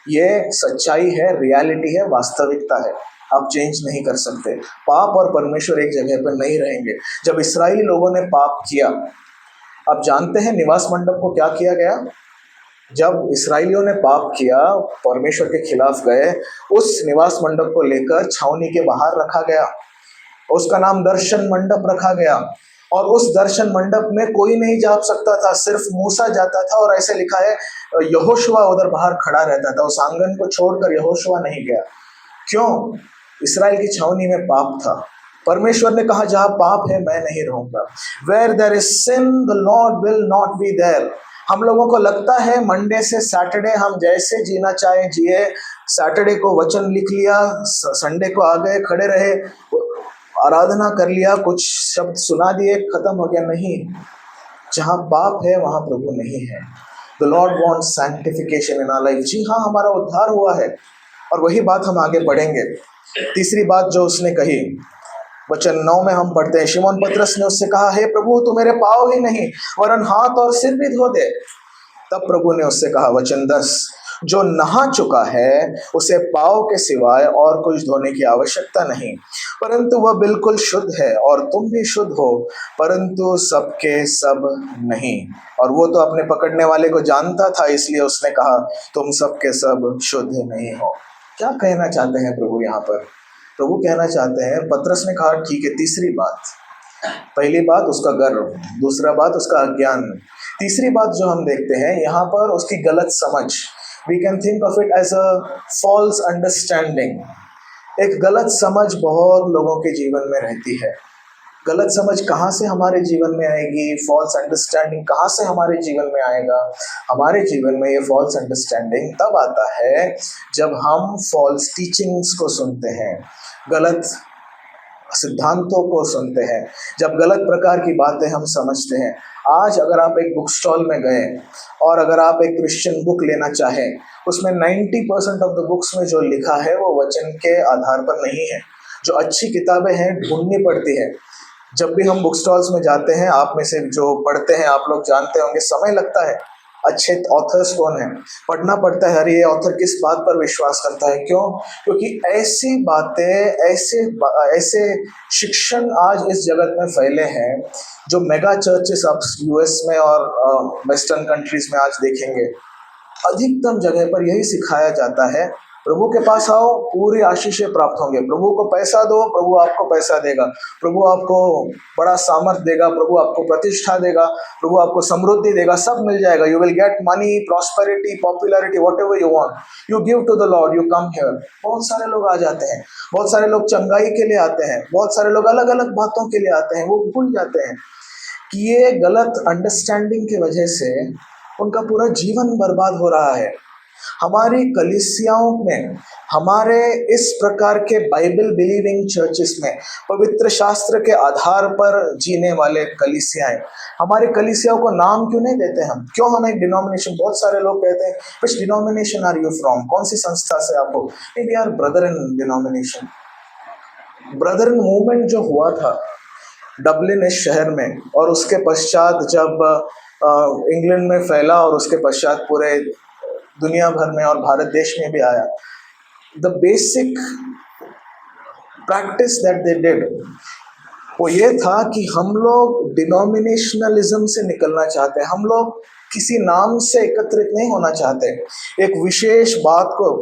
ये सच्चाई है, रियलिटी है, वास्तविकता है, आप चेंज नहीं कर सकते। पाप और परमेश्वर एक जगह पर नहीं रहेंगे। जब इस्राएली लोगों ने पाप किया, आप जानते हैं निवास मंडप को क्या किया गया? जब इस्राएलियों ने पाप किया, परमेश्वर के खिलाफ गए, उस निवास मंडप को लेकर छावनी के बाहर रखा गया। उसका नाम दर्शन मंडप रखा गया। और उस दर्शन मंडप में कोई नहीं जा सकता था, सिर्फ मूसा जाता था। और ऐसे लिखा है, यहोशुआ उधर बाहर खड़ा रहता था। उस आंगन को छोड़कर यहोशुआ नहीं गया। क्यों? इस्राएल की छावनी में पाप था। परमेश्वर ने कहा, जहां पाप है मैं नहीं रहूंगा। Where there is sin the Lord will not be there. हम लोगों को लगता है मंडे से सैटरडे हम जैसे जीना चाहे जिए। सैटरडे को वचन लिख लिया, संडे को आ गए, खड़े रहे, आराधना कर लिया, कुछ शब्द सुना दिए, खत्म हो गया। नहीं, जहां पाप है वहां प्रभु नहीं है। The lord wants sanctification in our life. जी हाँ, हमारा उद्धार हुआ है, और वही बात हम आगे बढ़ेंगे। तीसरी बात जो उसने कही, वचन 9 में हम पढ़ते हैं, शिमोन पतरस ने उससे कहा, हे प्रभु, तू मेरे पाँव ही नहीं वरन हाथ और सिर भी धो दे। तब प्रभु ने उससे कहा, वचन 10, जो नहा चुका है उसे पाँव के सिवाय और कुछ धोने की आवश्यकता नहीं, परंतु वह बिल्कुल शुद्ध है। और तुम भी शुद्ध हो, परंतु सबके सब नहीं। और वो तो अपने पकड़ने वाले को जानता था, इसलिए उसने कहा, तुम सबके सब शुद्ध नहीं हो। क्या कहना चाहते हैं प्रभु यहाँ पर? प्रभु कहना चाहते हैं, पतरस ने कहा, ठीक है, तीसरी बात, पहली बात उसका गर्व, दूसरा बात उसका अज्ञान, तीसरी बात जो हम देखते हैं यहाँ पर उसकी गलत समझ। We can think of it as a false understanding. एक गलत समझ बहुत लोगों के जीवन में रहती है। गलत समझ कहाँ से हमारे जीवन में आएगी, फॉल्स अंडरस्टैंडिंग कहाँ से हमारे जीवन में आएगा? हमारे जीवन में ये फॉल्स अंडरस्टैंडिंग तब आता है जब हम फॉल्स टीचिंग्स को सुनते हैं, गलत सिद्धांतों को सुनते हैं, जब गलत प्रकार की बातें हम समझते हैं। आज अगर आप एक बुक स्टॉल में गए और अगर आप एक क्रिश्चियन बुक लेना चाहें, उसमें 90% ऑफ द बुक्स में जो लिखा है वो वचन के आधार पर नहीं है। जो अच्छी किताबें हैं ढूंढनी पड़ती है। जब भी हम बुक स्टॉल्स में जाते हैं, आप में से जो पढ़ते हैं आप लोग जानते होंगे, समय लगता है। अच्छे ऑथर्स कौन है, पढ़ना पड़ता है, अरे ये ऑथर किस बात पर विश्वास करता है, क्यों? क्योंकि ऐसी बातें, ऐसे शिक्षण आज इस जगत में फैले हैं। जो मेगा चर्चेस आप यूएस में और वेस्टर्न कंट्रीज में आज देखेंगे, अधिकतम जगह पर यही सिखाया जाता है, प्रभु के पास आओ, पूरी आशीषें प्राप्त होंगे। प्रभु को पैसा दो, प्रभु आपको पैसा देगा। प्रभु आपको बड़ा सामर्थ देगा, प्रभु आपको प्रतिष्ठा देगा, प्रभु आपको समृद्धि देगा, सब मिल जाएगा। You will get money, prosperity, popularity, whatever you want, you give to the Lord, you come here. बहुत सारे लोग आ जाते हैं, बहुत सारे लोग चंगाई के लिए आते हैं, बहुत सारे लोग अलग अलग बातों के लिए आते हैं। वो भूल जाते हैं कि ये गलत अंडरस्टैंडिंग की वजह से उनका पूरा जीवन बर्बाद हो रहा है। हमारी कलीसियाओं में, हमारे इस प्रकार के बाइबल बिलीविंग चर्चेस में, पवित्र शास्त्र के आधार पर जीने वाले कलीसियाएं, हमारे कलीसियाओं को नाम क्यों नहीं देते हम? क्यों हम एक डिनोमिनेशन? बहुत सारे लोग कहते हैं, which denomination are you from? कौन सी संस्था से आप हो? We are brother in denomination. Brother in movement जो हुआ था डबलिन इस शहर में, और उसके पश्चात जब इंग्लैंड में फैला और उसके पश्चात पूरे दुनिया भर में और भारत देश में भी आया, the basic practice that they did वो ये था कि हम लोग डिनोमिनेशनलिज्म से निकलना चाहते हैं। हम लोग किसी नाम से एकत्रित नहीं होना चाहते, एक विशेष बात को,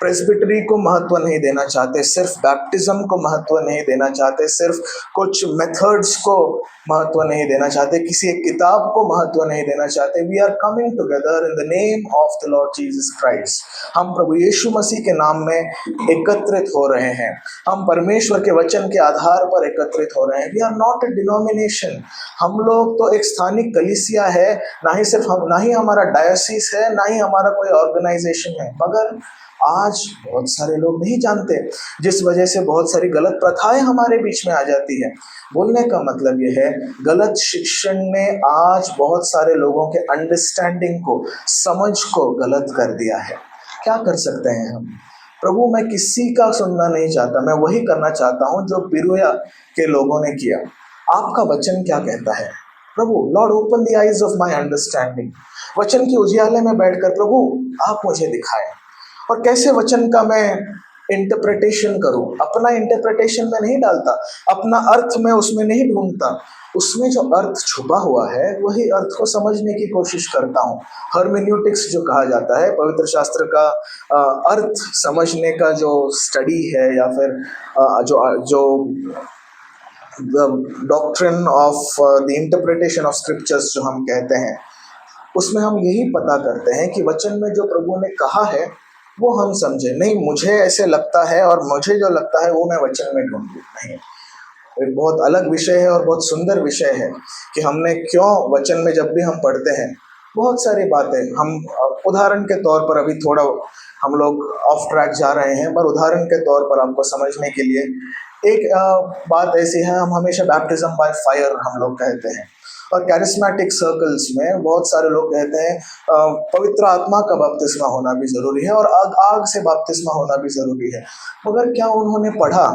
प्रेस्बिटरी को महत्व नहीं देना चाहते, सिर्फ बैप्टिज्म को महत्व नहीं देना चाहते, सिर्फ कुछ मेथड्स को महत्व नहीं देना चाहते, किसी एक किताब को महत्व नहीं देना चाहते। We are coming together in the name of the Lord Jesus Christ. हम प्रभु यीशु मसीह के नाम में एकत्रित हो रहे हैं, हम परमेश्वर के वचन के आधार पर एकत्रित हो रहे हैं। We are not a denomination. हम लोग तो एक स्थानिक कलीसिया है, ना ही हमारा डायोसीस है, ना ही हमारा कोई ऑर्गेनाइजेशन है। मगर आज बहुत सारे लोग नहीं जानते, जिस वजह से बहुत सारी गलत प्रथाएं हमारे बीच में आ जाती है। बोलने का मतलब यह है, गलत शिक्षण ने आज बहुत सारे लोगों के अंडरस्टैंडिंग को, समझ को गलत कर दिया है। क्या कर सकते हैं हम? प्रभु, मैं किसी का सुनना नहीं चाहता, मैं वही करना चाहता हूँ जो बिरुया के लोगों ने किया। आपका वचन क्या कहता है? प्रभु, lord open the eyes of my understanding. वचन की उजियाले में बैठकर प्रभु आप मुझे दिखाएं, और कैसे वचन का मैं इंटरप्रिटेशन करूं। अपना इंटरप्रिटेशन में नहीं डालता, अपना अर्थ में उसमें नहीं ढूंढता, उसमें जो अर्थ छुपा हुआ है वही अर्थ को समझने की कोशिश करता हूँ। हर्मेन्यूटिक्स जो कहा जाता है, पवित्र शास्त्र का अर्थ समझने का जो स्टडी है, या फिर जो doctrine of the interpretation of scriptures जो हम कहते हैं, उसमें हम यही पता करते हैं कि वचन में जो प्रभु ने कहा है वो हम समझे। नहीं मुझे ऐसे लगता है और मुझे जो लगता है वो मैं वचन में ढूंढूं, नहीं। एक बहुत अलग विषय है और बहुत सुंदर विषय है कि हमने क्यों वचन में जब भी हम पढ़ते हैं बहुत सारी बातें, हम उदाहरण के तौर पर, अभी थोड़ा हम लोग ऑफ ट्रैक जा रहे हैं, पर उदाहरण के तौर पर आपको समझने के लिए एक बात ऐसी है, हम हमेशा बैप्टिज्म बाय फायर हम लोग कहते हैं, और कैरिस्मेटिक सर्कल्स में बहुत सारे लोग कहते हैं पवित्र आत्मा का बपतिस्मा होना भी जरूरी है और आग से बपतिस्मा होना भी जरूरी है। मगर क्या उन्होंने पढ़ा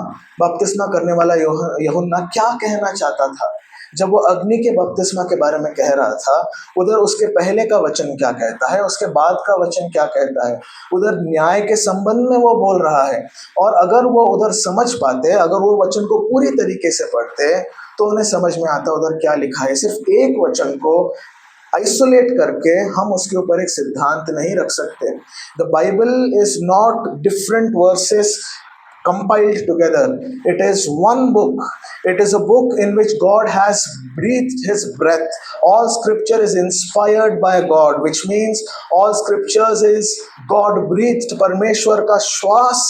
बपतिस्मा करने वाला यूहन्ना क्या कहना चाहता था? जब वो अग्नि के बपतिस्मा के बारे में कह रहा था, उधर उसके पहले का वचन क्या कहता है, उसके बाद का वचन क्या कहता है, उधर न्याय के संबंध में वो बोल रहा है। और अगर वो उधर समझ पाते, अगर वो वचन को पूरी तरीके से पढ़ते, तो उन्हें समझ में आता उधर क्या लिखा है। सिर्फ एक वचन को आइसोलेट करके हम उसके ऊपर एक सिद्धांत नहीं रख सकते। The Bible is not different versus compiled together, it is one book, It is a book in which God has breathed His breath. All scripture is inspired by God, which means all scriptures is God breathed. परमेश्वर का श्वास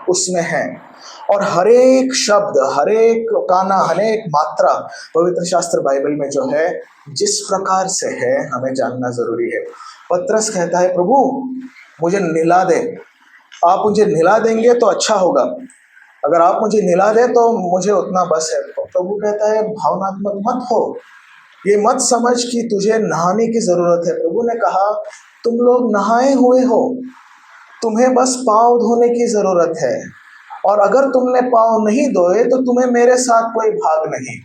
उसमें है और हरेक शब्द, हरेक काना, हरेक मात्रा पवित्र शास्त्र बाइबल में जो है जिस प्रकार से है हमें जानना जरूरी है। पतरस कहता है, प्रभु मुझे निला दे, आप मुझे निला देंगे तो अच्छा होगा, अगर आप मुझे निला दे तो मुझे उतना बस है। तो प्रभु कहता है भावनात्मक मत हो, ये मत समझ कि तुझे नहाने की जरूरत है। प्रभु ने कहा तुम लोग नहाए हुए हो, तुम्हें बस पाँव धोने की जरूरत है, और अगर तुमने पाँव नहीं धोए तो तुम्हें मेरे साथ कोई भाग नहीं।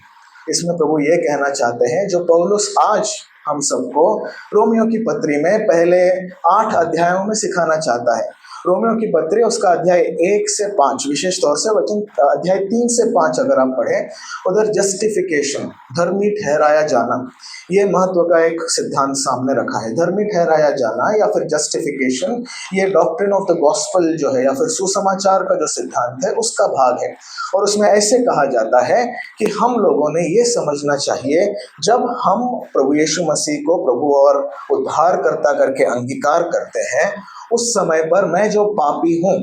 इसमें प्रभु ये कहना चाहते हैं जो पौलुस आज हम सबको रोमियो की पत्री में पहले 8 अध्यायों में सिखाना चाहता है। रोमियो की पत्री उसका अध्याय 1 से 5, विशेष तौर से वचन अध्याय 3 से 5 अगर आप पढ़ें, उधर जस्टिफिकेशन, धर्मी ठहराया जाना, ये महत्व का एक सिद्धांत सामने रखा है। धर्मी ठहराया जाना या फिर जस्टिफिकेशन, ये डॉक्ट्रिन ऑफ द गॉस्पेल जो है या फिर सुसमाचार का जो सिद्धांत है उसका भाग है। और उसमें ऐसे कहा जाता है कि हम लोगों ने ये समझना चाहिए, जब हम प्रभु यीशु मसीह को प्रभु और उद्धारकर्ता करके अंगीकार करते हैं, उस समय पर मैं जो पापी हूँ,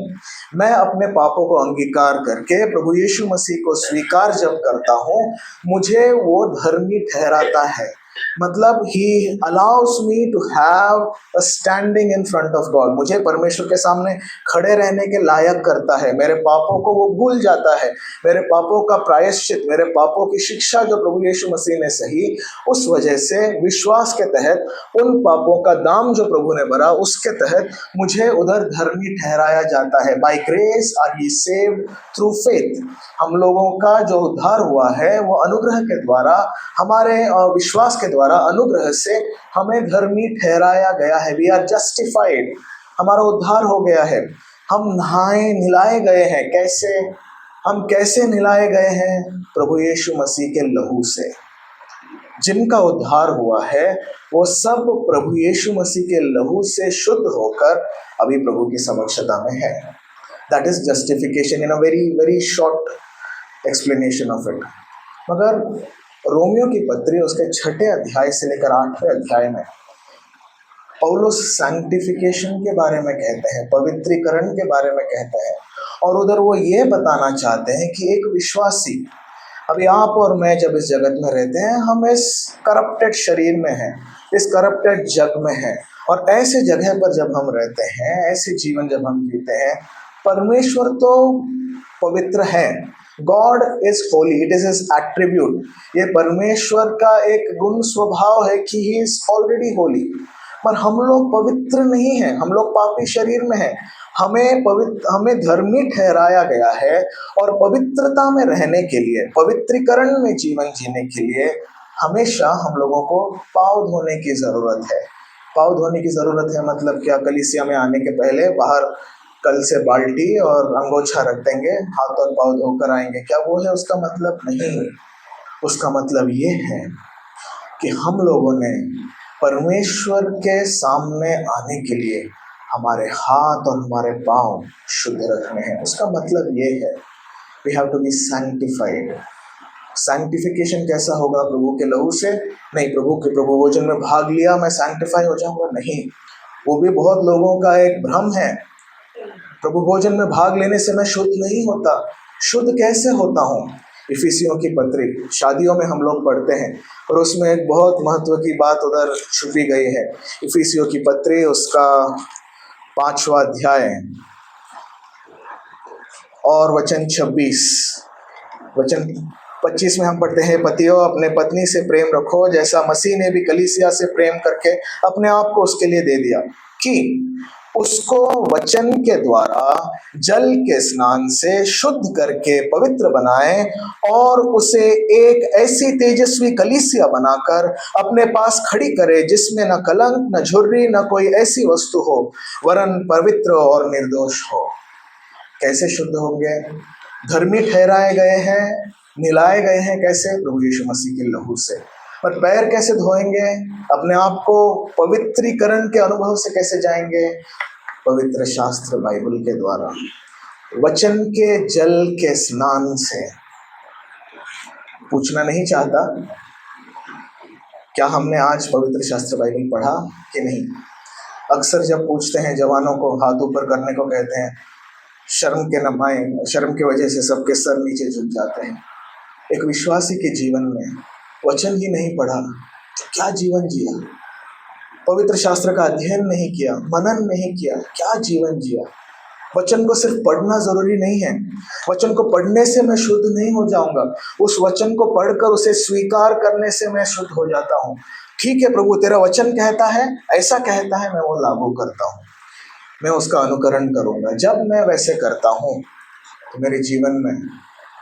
मैं अपने पापों को अंगीकार करके प्रभु यीशु मसीह को स्वीकार जब करता हूँ, मुझे वो धर्मी ठहराता है। मतलब ही allows me to have a standing in front of God, मुझे परमेश्वर के सामने खड़े रहने के लायक करता है। मेरे पापों को वो भूल जाता है, मेरे पापों का प्रायश्चित, मेरे पापों की शिक्षा जो प्रभु यीशु मसीह ने सही, उस वजह से विश्वास के तहत उन पापों का दाम जो प्रभु ने भरा उसके तहत मुझे उधर धर्मी ठहराया जाता है। बाय ग्रेस आर ये सेव्ड थ्रू फेथ, हम लोगों का जो उद्धार हुआ है वो अनुग्रह के द्वारा, हमारे विश्वास के द्वारा, अनुग्रह से हमें धर्मी ठहराया गया है। वी आर जस्टिफाइड, हमारा उद्धार हो गया है, हम निलाए गए हैं। कैसे? हम कैसे निलाए गए हैं? प्रभु यीशु मसीह के लहू से। जिनका उद्धार हुआ है वो सब प्रभु यीशु मसीह के लहू से शुद्ध होकर अभी प्रभु की समक्षता में है। That is justification in a very very short explanation of it. मगर रोमियो की पत्री उसके 6 अध्याय से लेकर 8वें अध्याय में पौलुस सैंक्टिफिकेशन के बारे में कहते हैं, पवित्रीकरण के बारे में कहते हैं, और उधर वो ये बताना चाहते हैं कि एक विश्वासी, अभी आप और मैं जब इस जगत में रहते हैं, हम इस करप्टेड शरीर में हैं, इस करप्टेड जग में हैं, और ऐसे जगह पर जब हम रहते हैं, ऐसे जीवन जब हम जीते हैं, परमेश्वर तो पवित्र है, God is Holi, it is his attribute, ये परमेश्वर का एक गुण स्वभाव है कि ही इज ऑलरेडी होली। पर हम लोग पवित्र नहीं हैं, हम लोग पापी शरीर में हैं। हमें धर्मी ठहराया गया है, और पवित्रता में रहने के लिए, पवित्रीकरण में जीवन जीने के लिए हमेशा हम लोगों को पाँव धोने की जरूरत है। पाँव धोने की जरूरत है मतलब क्या? कलीसिया में आने के पहले बाहर कल से बाल्टी और अंगोछा रख देंगे, हाथ और पाँव धोकर आएंगे, क्या वो है उसका मतलब? नहीं, उसका मतलब ये है कि हम लोगों ने परमेश्वर के सामने आने के लिए हमारे हाथ और हमारे पाँव शुद्ध रखने हैं। उसका मतलब ये है, we have to be sanctified. Sanctification कैसा होगा? प्रभु के लहू से नहीं, प्रभु भोजन में भाग लिया मैं सैंक्टिफाई हो जाऊंगा, नहीं। वो भी बहुत लोगों का एक भ्रम है, प्रभु भोजन में भाग लेने से मैं शुद्ध नहीं होता। शुद्ध कैसे होता हूँ? इफिसियों की पत्री शादियों में हम लोग पढ़ते हैं, और उसमें एक बहुत महत्व की बात उधर छुपी गई है। इफिसियों की पत्री उसका 5वां अध्याय और वचन 25 में हम पढ़ते हैं, पतियों अपने पत्नी से प्रेम रखो, जैसा मसीह ने भी कलीसिया से प्रेम करके अपने आप को उसके लिए दे दिया, कि उसको वचन के द्वारा जल के स्नान से शुद्ध करके पवित्र बनाए, और उसे एक ऐसी तेजस्वी कलीसिया बनाकर अपने पास खड़ी करे, जिसमें न कलंक, न झुर्री, न कोई ऐसी वस्तु हो, वरन पवित्र और निर्दोष हो। कैसे शुद्ध होंगे? धर्मी ठहराए गए हैं, निलाए गए हैं। कैसे? प्रभु यीशु मसीह के लहू से। पर पैर कैसे धोएंगे? अपने आप को पवित्रीकरण के अनुभव से कैसे जाएंगे? पवित्र शास्त्र बाइबल के द्वारा, वचन के जल के स्नान से। पूछना नहीं चाहता क्या हमने आज पवित्र शास्त्र बाइबल पढ़ा कि नहीं। अक्सर जब पूछते हैं जवानों को हाथ ऊपर करने को कहते हैं, शर्म की वजह से सबके सर नीचे झुक जाते हैं। एक विश्वासी के जीवन में वचन ही नहीं पढ़ा तो क्या जीवन जिया, पवित्र शास्त्र का अध्ययन नहीं किया, मनन नहीं किया, क्या जीवन जिया। वचन को सिर्फ पढ़ना जरूरी नहीं है, वचन को पढ़ने से मैं शुद्ध नहीं हो जाऊंगा, उस वचन को पढ़कर उसे स्वीकार करने से मैं शुद्ध हो जाता हूँ। ठीक है प्रभु, तेरा वचन कहता है, ऐसा कहता है, मैं वो लागू करता हूँ, मैं उसका अनुकरण करूंगा। जब मैं वैसे करता हूँ तो मेरे जीवन में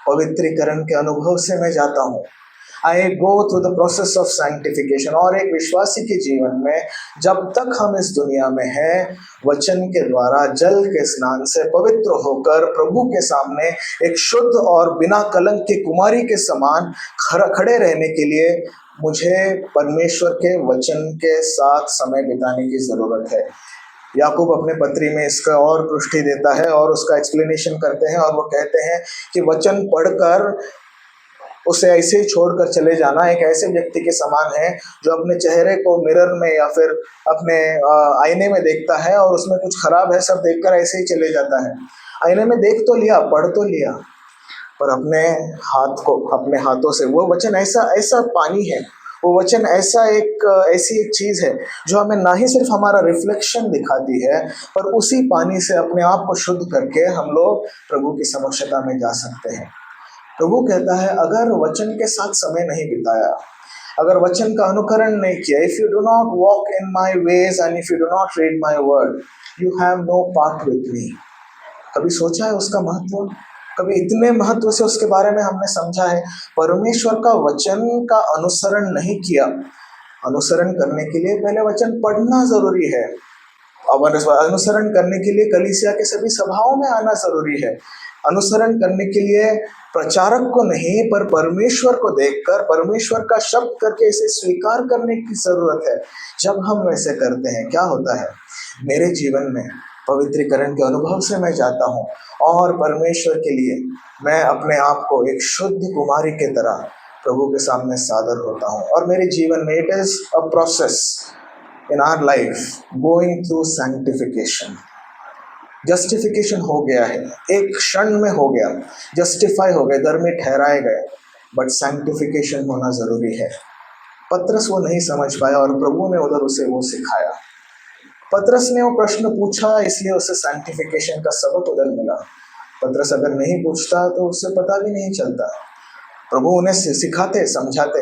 पवित्रीकरण के अनुभव से मैं जाता हूँ। I go through the process of sanctification. और एक विश्वासी के जीवन में जब तक हम इस दुनिया में हैं, वचन के द्वारा जल के स्नान से पवित्र होकर प्रभु के सामने एक शुद्ध और बिना कलंक की कुमारी के समान खड़े रहने के लिए मुझे परमेश्वर के वचन के साथ समय बिताने की जरूरत है। याकूब अपने पत्री में इसका और पुष्टि देता है और उसका एक्सप्लेनेशन करते हैं, और वो कहते हैं कि वचन पढ़कर उसे ऐसे ही छोड़कर चले जाना एक ऐसे व्यक्ति के समान है जो अपने चेहरे को मिरर में या फिर अपने आईने में देखता है और उसमें कुछ खराब है सब देखकर ऐसे ही चले जाता है। आईने में देख तो लिया, पढ़ तो लिया, पर अपने हाथों से वो वचन ऐसा पानी है, वो वचन ऐसी एक चीज है जो हमें ना ही सिर्फ हमारा रिफ्लेक्शन दिखाती है, पर उसी पानी से अपने आप को शुद्ध करके हम लोग प्रभु की समक्षता में जा सकते हैं। प्रभु कहता है अगर वचन के साथ समय नहीं बिताया, अगर वचन का अनुकरण नहीं किया, if you do not walk in my ways and if you do not read my word, you have no part with me. कभी सोचा है उसका महत्व? कभी इतने महत्व से उसके बारे में हमने समझा है? परमेश्वर का वचन का अनुसरण नहीं किया। अनुसरण करने के लिए पहले वचन पढ़ना जरूरी है, और अनुसरण करने के लिए कलीसिया के सभी सभाओं में आना जरूरी है। अनुसरण करने के लिए प्रचारक को नहीं पर परमेश्वर को देखकर परमेश्वर का शब्द करके इसे स्वीकार करने की जरूरत है। जब हम वैसे करते हैं क्या होता है, मेरे जीवन में पवित्रीकरण के अनुभव से मैं जाता हूँ और परमेश्वर के लिए मैं अपने आप को एक शुद्ध कुमारी के तरह प्रभु के सामने सादर होता हूँ। और मेरे जीवन में it is a process in our life going through sanctification. Justification हो गया है, एक क्षण में हो गया, जस्टिफाई हो गए, घर में ठहराए गए, बट सैंक्टिफिकेशन होना जरूरी है। पतरस वो नहीं समझ पाया और प्रभु ने उधर उसे वो सिखाया। पतरस ने वो प्रश्न पूछा इसलिए उसे सैंक्टिफिकेशन का सबक उधर मिला। पतरस अगर नहीं पूछता तो उसे पता भी नहीं चलता। प्रभु उन्हें सिखाते, समझाते,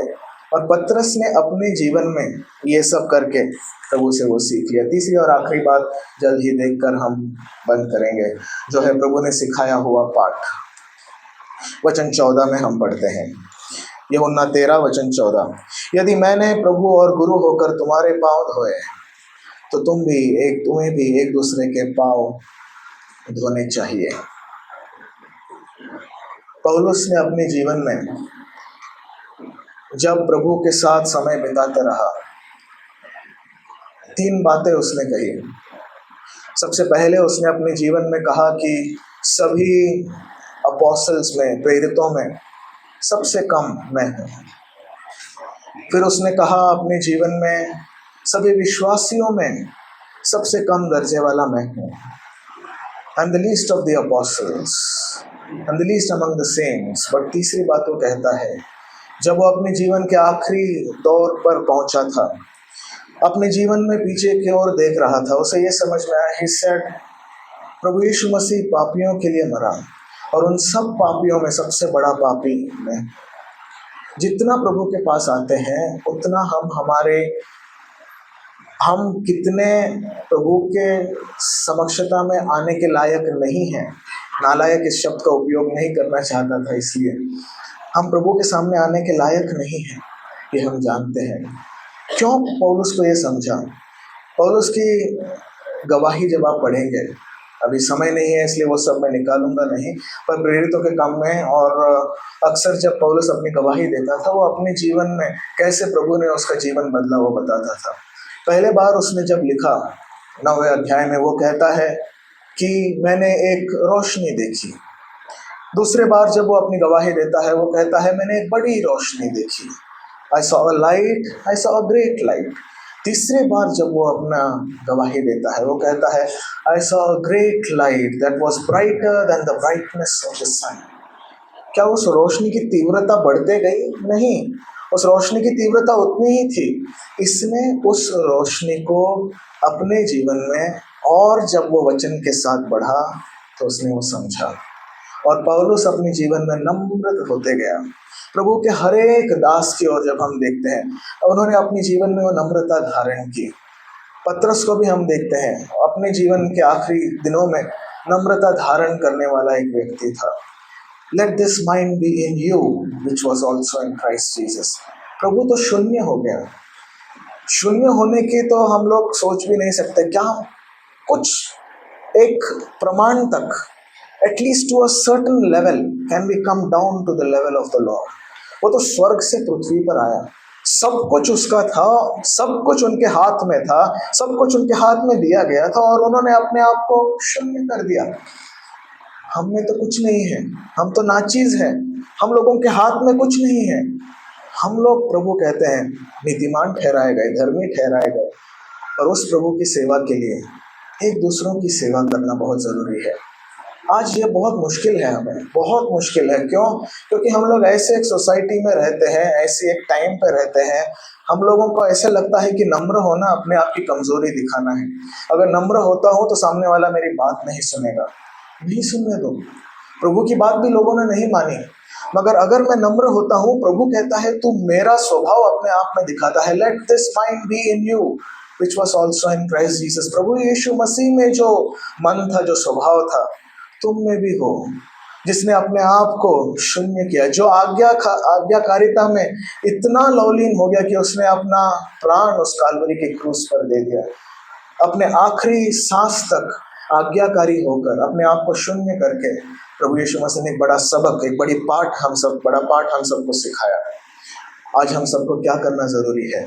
और पतरस ने अपने जीवन में ये सब करके प्रभु से वो सीख लिया। तीसरी और आखिरी बात जल्द ही देखकर हम बंद करेंगे, जो है प्रभु ने सिखाया हुआ पाठ। वचन 14 में हम पढ़ते हैं, यूहन्ना 13 वचन 14, यदि मैंने प्रभु और गुरु होकर तुम्हारे पाँव धोए तो तुम्हें भी एक दूसरे के पाँव धोने चाहिए। पौलुस ने अपने जीवन में जब प्रभु के साथ समय बिताते रहा, 3 बातें उसने कही। सबसे पहले उसने अपने जीवन में कहा कि सभी अपोस्टल्स में, प्रेरितों में सबसे कम मैं हूँ। फिर उसने कहा अपने जीवन में सभी विश्वासियों में सबसे कम दर्जे वाला मैं हूँ। I am the least of the apostles, I am the least among the saints. But तीसरी बात वो कहता है, जब वो अपने जीवन के आखिरी दौर पर पहुंचा था, अपने जीवन में पीछे की ओर देख रहा था, उसे ये समझ में आया, he said, प्रभु यीशु मसीह पापियों के लिए मरा और उन सब पापियों में सबसे बड़ा पापी मैं। जितना प्रभु के पास आते हैं उतना हम कितने प्रभु के समक्षता में आने के लायक नहीं हैं। नालायक इस शब्द का उपयोग नहीं करना चाहता था, इसलिए हम प्रभु के सामने आने के लायक नहीं हैं, ये हम जानते हैं। क्यों पौलुस को ये समझा? पौलुस की गवाही जब आप पढ़ेंगे, अभी समय नहीं है इसलिए वो सब मैं निकालूंगा नहीं, पर प्रेरितों के काम में और अक्सर जब पौलुस अपनी गवाही देता था, वो अपने जीवन में कैसे प्रभु ने उसका जीवन बदला वो बताता था। पहले बार उसने जब लिखा 9वें अध्याय में, वो कहता है कि मैंने एक रोशनी देखी, दूसरे बार जब वो अपनी गवाही देता है, वो कहता है मैंने एक बड़ी रोशनी देखी, आई saw a light, I saw a great light. तीसरे बार जब वो अपना गवाही देता है, वो कहता है I saw a great light that was brighter than the brightness of the sun. क्या उस रोशनी की तीव्रता बढ़ते गई? नहीं, उस रोशनी की तीव्रता उतनी ही थी। इसने उस रोशनी को अपने जीवन में, और जब वो वचन के साथ बढ़ा तो उसने वो समझा, और पौलुस अपने जीवन में नम्र होते गया। प्रभु के हर एक दास की ओर जब हम देखते हैं, उन्होंने अपने जीवन में वो नम्रता धारण की। पतरस को भी हम देखते हैं, अपने जीवन के आखिरी दिनों में नम्रता धारण करने वाला एक व्यक्ति था। Let this mind be in you which was also in Christ Jesus. प्रभु तो शून्य हो गया, शून्य होने की तो हम लोग सोच भी नहीं सकते। क्या कुछ एक प्रमाण तक, at least to a certain level, can we come down to the level of the Lord. वो तो स्वर्ग से पृथ्वी पर आया, सब कुछ उसका था, सब कुछ उनके हाथ में था, सब कुछ उनके हाथ में दिया गया था, और उन्होंने अपने आप को शून्य कर दिया। हम में तो कुछ नहीं है, हम तो नाचीज हैं, हम लोगों के हाथ में कुछ नहीं है। हम लोग, प्रभु कहते हैं, नीतिमान ठहराए गए, धर्मी ठहराए गए, और उस प्रभु की सेवा के लिए एक दूसरों की सेवा करना बहुत जरूरी है। आज ये बहुत मुश्किल है, हमें बहुत मुश्किल है। क्यों? क्योंकि हम लोग ऐसे एक सोसाइटी में रहते हैं, ऐसे एक टाइम पे रहते हैं, हम लोगों को ऐसे लगता है कि नम्र होना अपने आप की कमजोरी दिखाना है। अगर नम्र होता हूँ तो सामने वाला मेरी बात नहीं सुनेगा, नहीं सुनने दो। प्रभु की बात भी लोगों ने नहीं मानी, मगर अगर मैं नम्र होता हूँ, प्रभु कहता है तू मेरा स्वभाव अपने आप में दिखाता है। Let this mind be in you which was also in Christ Jesus. प्रभु यीशु मसीह में जो मन था, जो स्वभाव था, तुम में भी हो, जिसने अपने आप को शून्य किया, जो आज्ञाकारिता में इतना लौलीन हो गया कि उसने अपना प्राण उस काल्वरी के क्रूस पर दे दिया। अपने आखिरी सांस तक आज्ञाकारी होकर, अपने आप को शून्य करके, प्रभु यीशु मसीह ने एक बड़ा सबक, एक बड़ा पाठ हम सबको सिखाया। आज हम सबको क्या करना जरूरी है?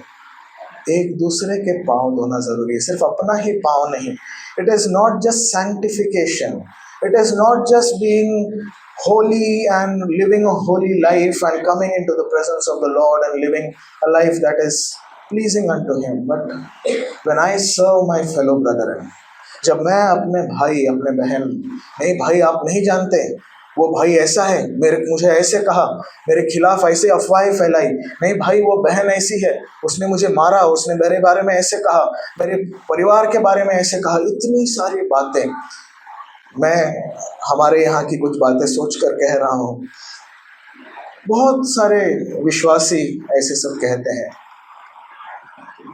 एक दूसरे के पांव धोना जरूरी है, सिर्फ अपना ही पांव नहीं। It is not just sanctification, it is not just being holy and living a holy life and coming into the presence of the Lord and living a life that is pleasing unto Him, but when I serve my fellow brethren, जब मैं अपने भाई, अपने बहन, नहीं भाई आप नहीं जानते, वो भाई ऐसा है, मुझे ऐसे कहा, मेरे खिलाफ ऐसे अफवाहें फैलाई, नहीं भाई वो बहन ऐसी है, उसने मुझे मारा, उसने मेरे बारे में ऐसे कहा, मेरे परिवार के बारे में ऐसे कहा, इतनी सारी बातें। मैं हमारे यहाँ की कुछ बातें सोच कर कह रहा हूँ, बहुत सारे विश्वासी ऐसे सब कहते हैं।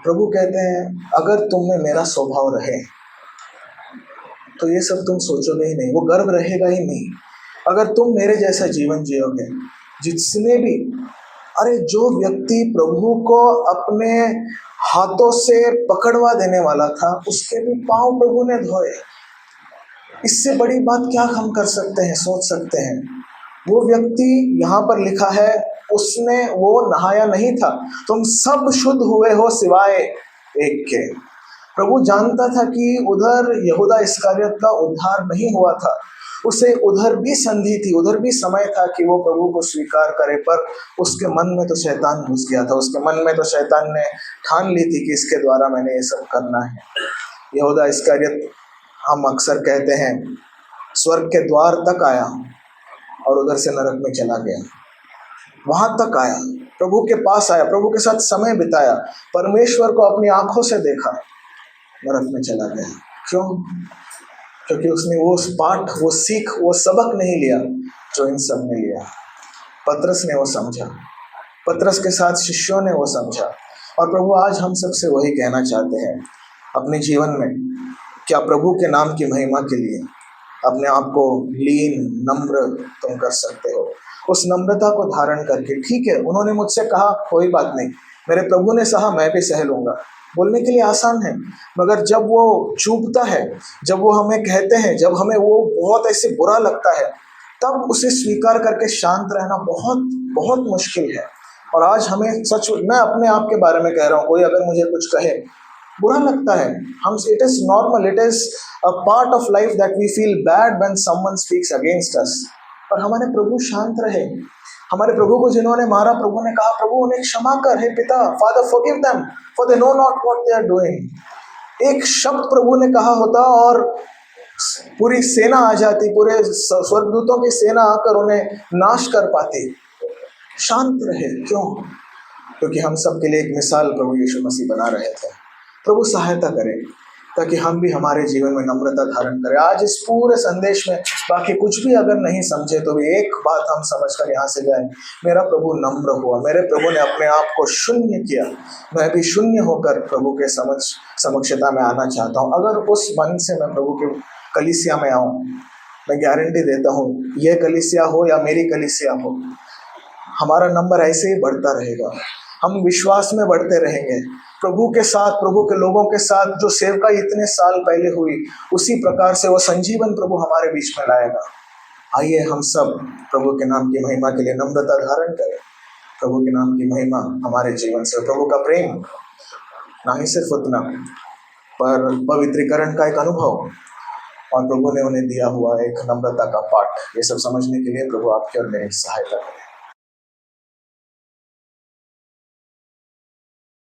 प्रभु कहते हैं अगर तुम में मेरा स्वभाव रहे तो ये सब तुम सोचोगे ही नहीं, वो गर्व रहेगा ही नहीं। अगर तुम मेरे जैसा जीवन जियोगे, जिसने भी, अरे जो व्यक्ति प्रभु को अपने हाथों से पकड़वा देने वाला था, उसके भी पांव प्रभु ने धोए। इससे बड़ी बात क्या हम कर सकते हैं, सोच सकते हैं? वो व्यक्ति, यहाँ पर लिखा है, उसने, वो नहाया नहीं था, तुम सब शुद्ध हुए हो सिवाय एक के। प्रभु जानता था कि उधर यहूदा इस्करियोत का उद्धार नहीं हुआ था, उसे उधर भी संधि थी, उधर भी समय था कि वो प्रभु को स्वीकार करे, पर उसके मन में तो शैतान घुस गया था। उसके मन में तो शैतान ने ठान ली थी कि इसके द्वारा मैंने ये सब करना है। यहूदा इस्करियोत, हम अक्सर कहते हैं, स्वर्ग के द्वार तक आया और उधर से नरक में चला गया। वहां तक आया, प्रभु के पास आया, प्रभु के साथ समय बिताया, परमेश्वर को अपनी आंखों से देखा, नरक में चला गया। क्यों? क्योंकि उसने वो पाठ, वो सीख, वो सबक नहीं लिया जो इन सब ने लिया। पतरस ने वो समझा, पतरस के साथ शिष्यों ने वो समझा, और प्रभु आज हम सबसे वही कहना चाहते हैं। अपने जीवन में क्या प्रभु के नाम की महिमा के लिए अपने आप को लीन, नम्र तुम कर सकते हो? उस नम्रता को धारण करके, ठीक है उन्होंने मुझसे कहा, कोई बात नहीं, मेरे प्रभु ने सहा, मैं भी सह लूंगा। बोलने के लिए आसान है, मगर जब वो चूकता है, जब वो हमें कहते हैं, जब हमें वो बहुत ऐसे बुरा लगता है, तब उसे स्वीकार करके शांत रहना बहुत बहुत मुश्किल है। और आज हमें सच, मैं अपने आप के बारे में कह रहा हूँ, कोई अगर मुझे कुछ कहे, बुरा लगता है, हम, it is normal, it is a part of life that we feel bad when someone speaks against us. और हमारे प्रभु शांत रहे। हमारे प्रभु को जिन्होंने मारा, प्रभु ने कहा, प्रभु उन्हें क्षमा कर, हे पिता, father forgive them for they know not what they are doing. एक शब्द प्रभु ने कहा होता और पूरी सेना आ जाती, पूरे स्वर्गदूतों की सेना आकर उन्हें नाश कर पाती। शांत रहे। क्यों? क्योंकि हम सब के लिए एक मिसाल प्रभु यीशु मसीह बना रहे थे। प्रभु सहायता करे ताकि हम भी हमारे जीवन में नम्रता धारण करें। आज इस पूरे संदेश में बाकी कुछ भी अगर नहीं समझे तो भी एक बात हम समझकर यहाँ से जाए, मेरा प्रभु नम्र हुआ, मेरे प्रभु ने अपने आप को शून्य किया, मैं भी शून्य होकर प्रभु के समक्षता में आना चाहता हूँ। अगर उस मन से मैं प्रभु के कलीसिया में आऊँ, मैं गारंटी देता हूँ, यह कलीसिया हो या मेरी कलीसिया हो, हमारा नंबर ऐसे ही बढ़ता रहेगा। हम विश्वास में बढ़ते रहेंगे। प्रभु के साथ, प्रभु के लोगों के साथ जो सेवका इतने साल पहले हुई, उसी प्रकार से वो संजीवन प्रभु हमारे बीच में लाएगा। आइए हम सब प्रभु के नाम की महिमा के लिए नम्रता धारण करें। प्रभु के नाम की महिमा हमारे जीवन से, प्रभु का प्रेम, ना ही सिर्फ उतना पर पवित्रीकरण का एक अनुभव, और प्रभु ने उन्हें दिया हुआ एक नम्रता का पाठ, ये सब समझने के लिए प्रभु आपकी और मेरी सहायता करें।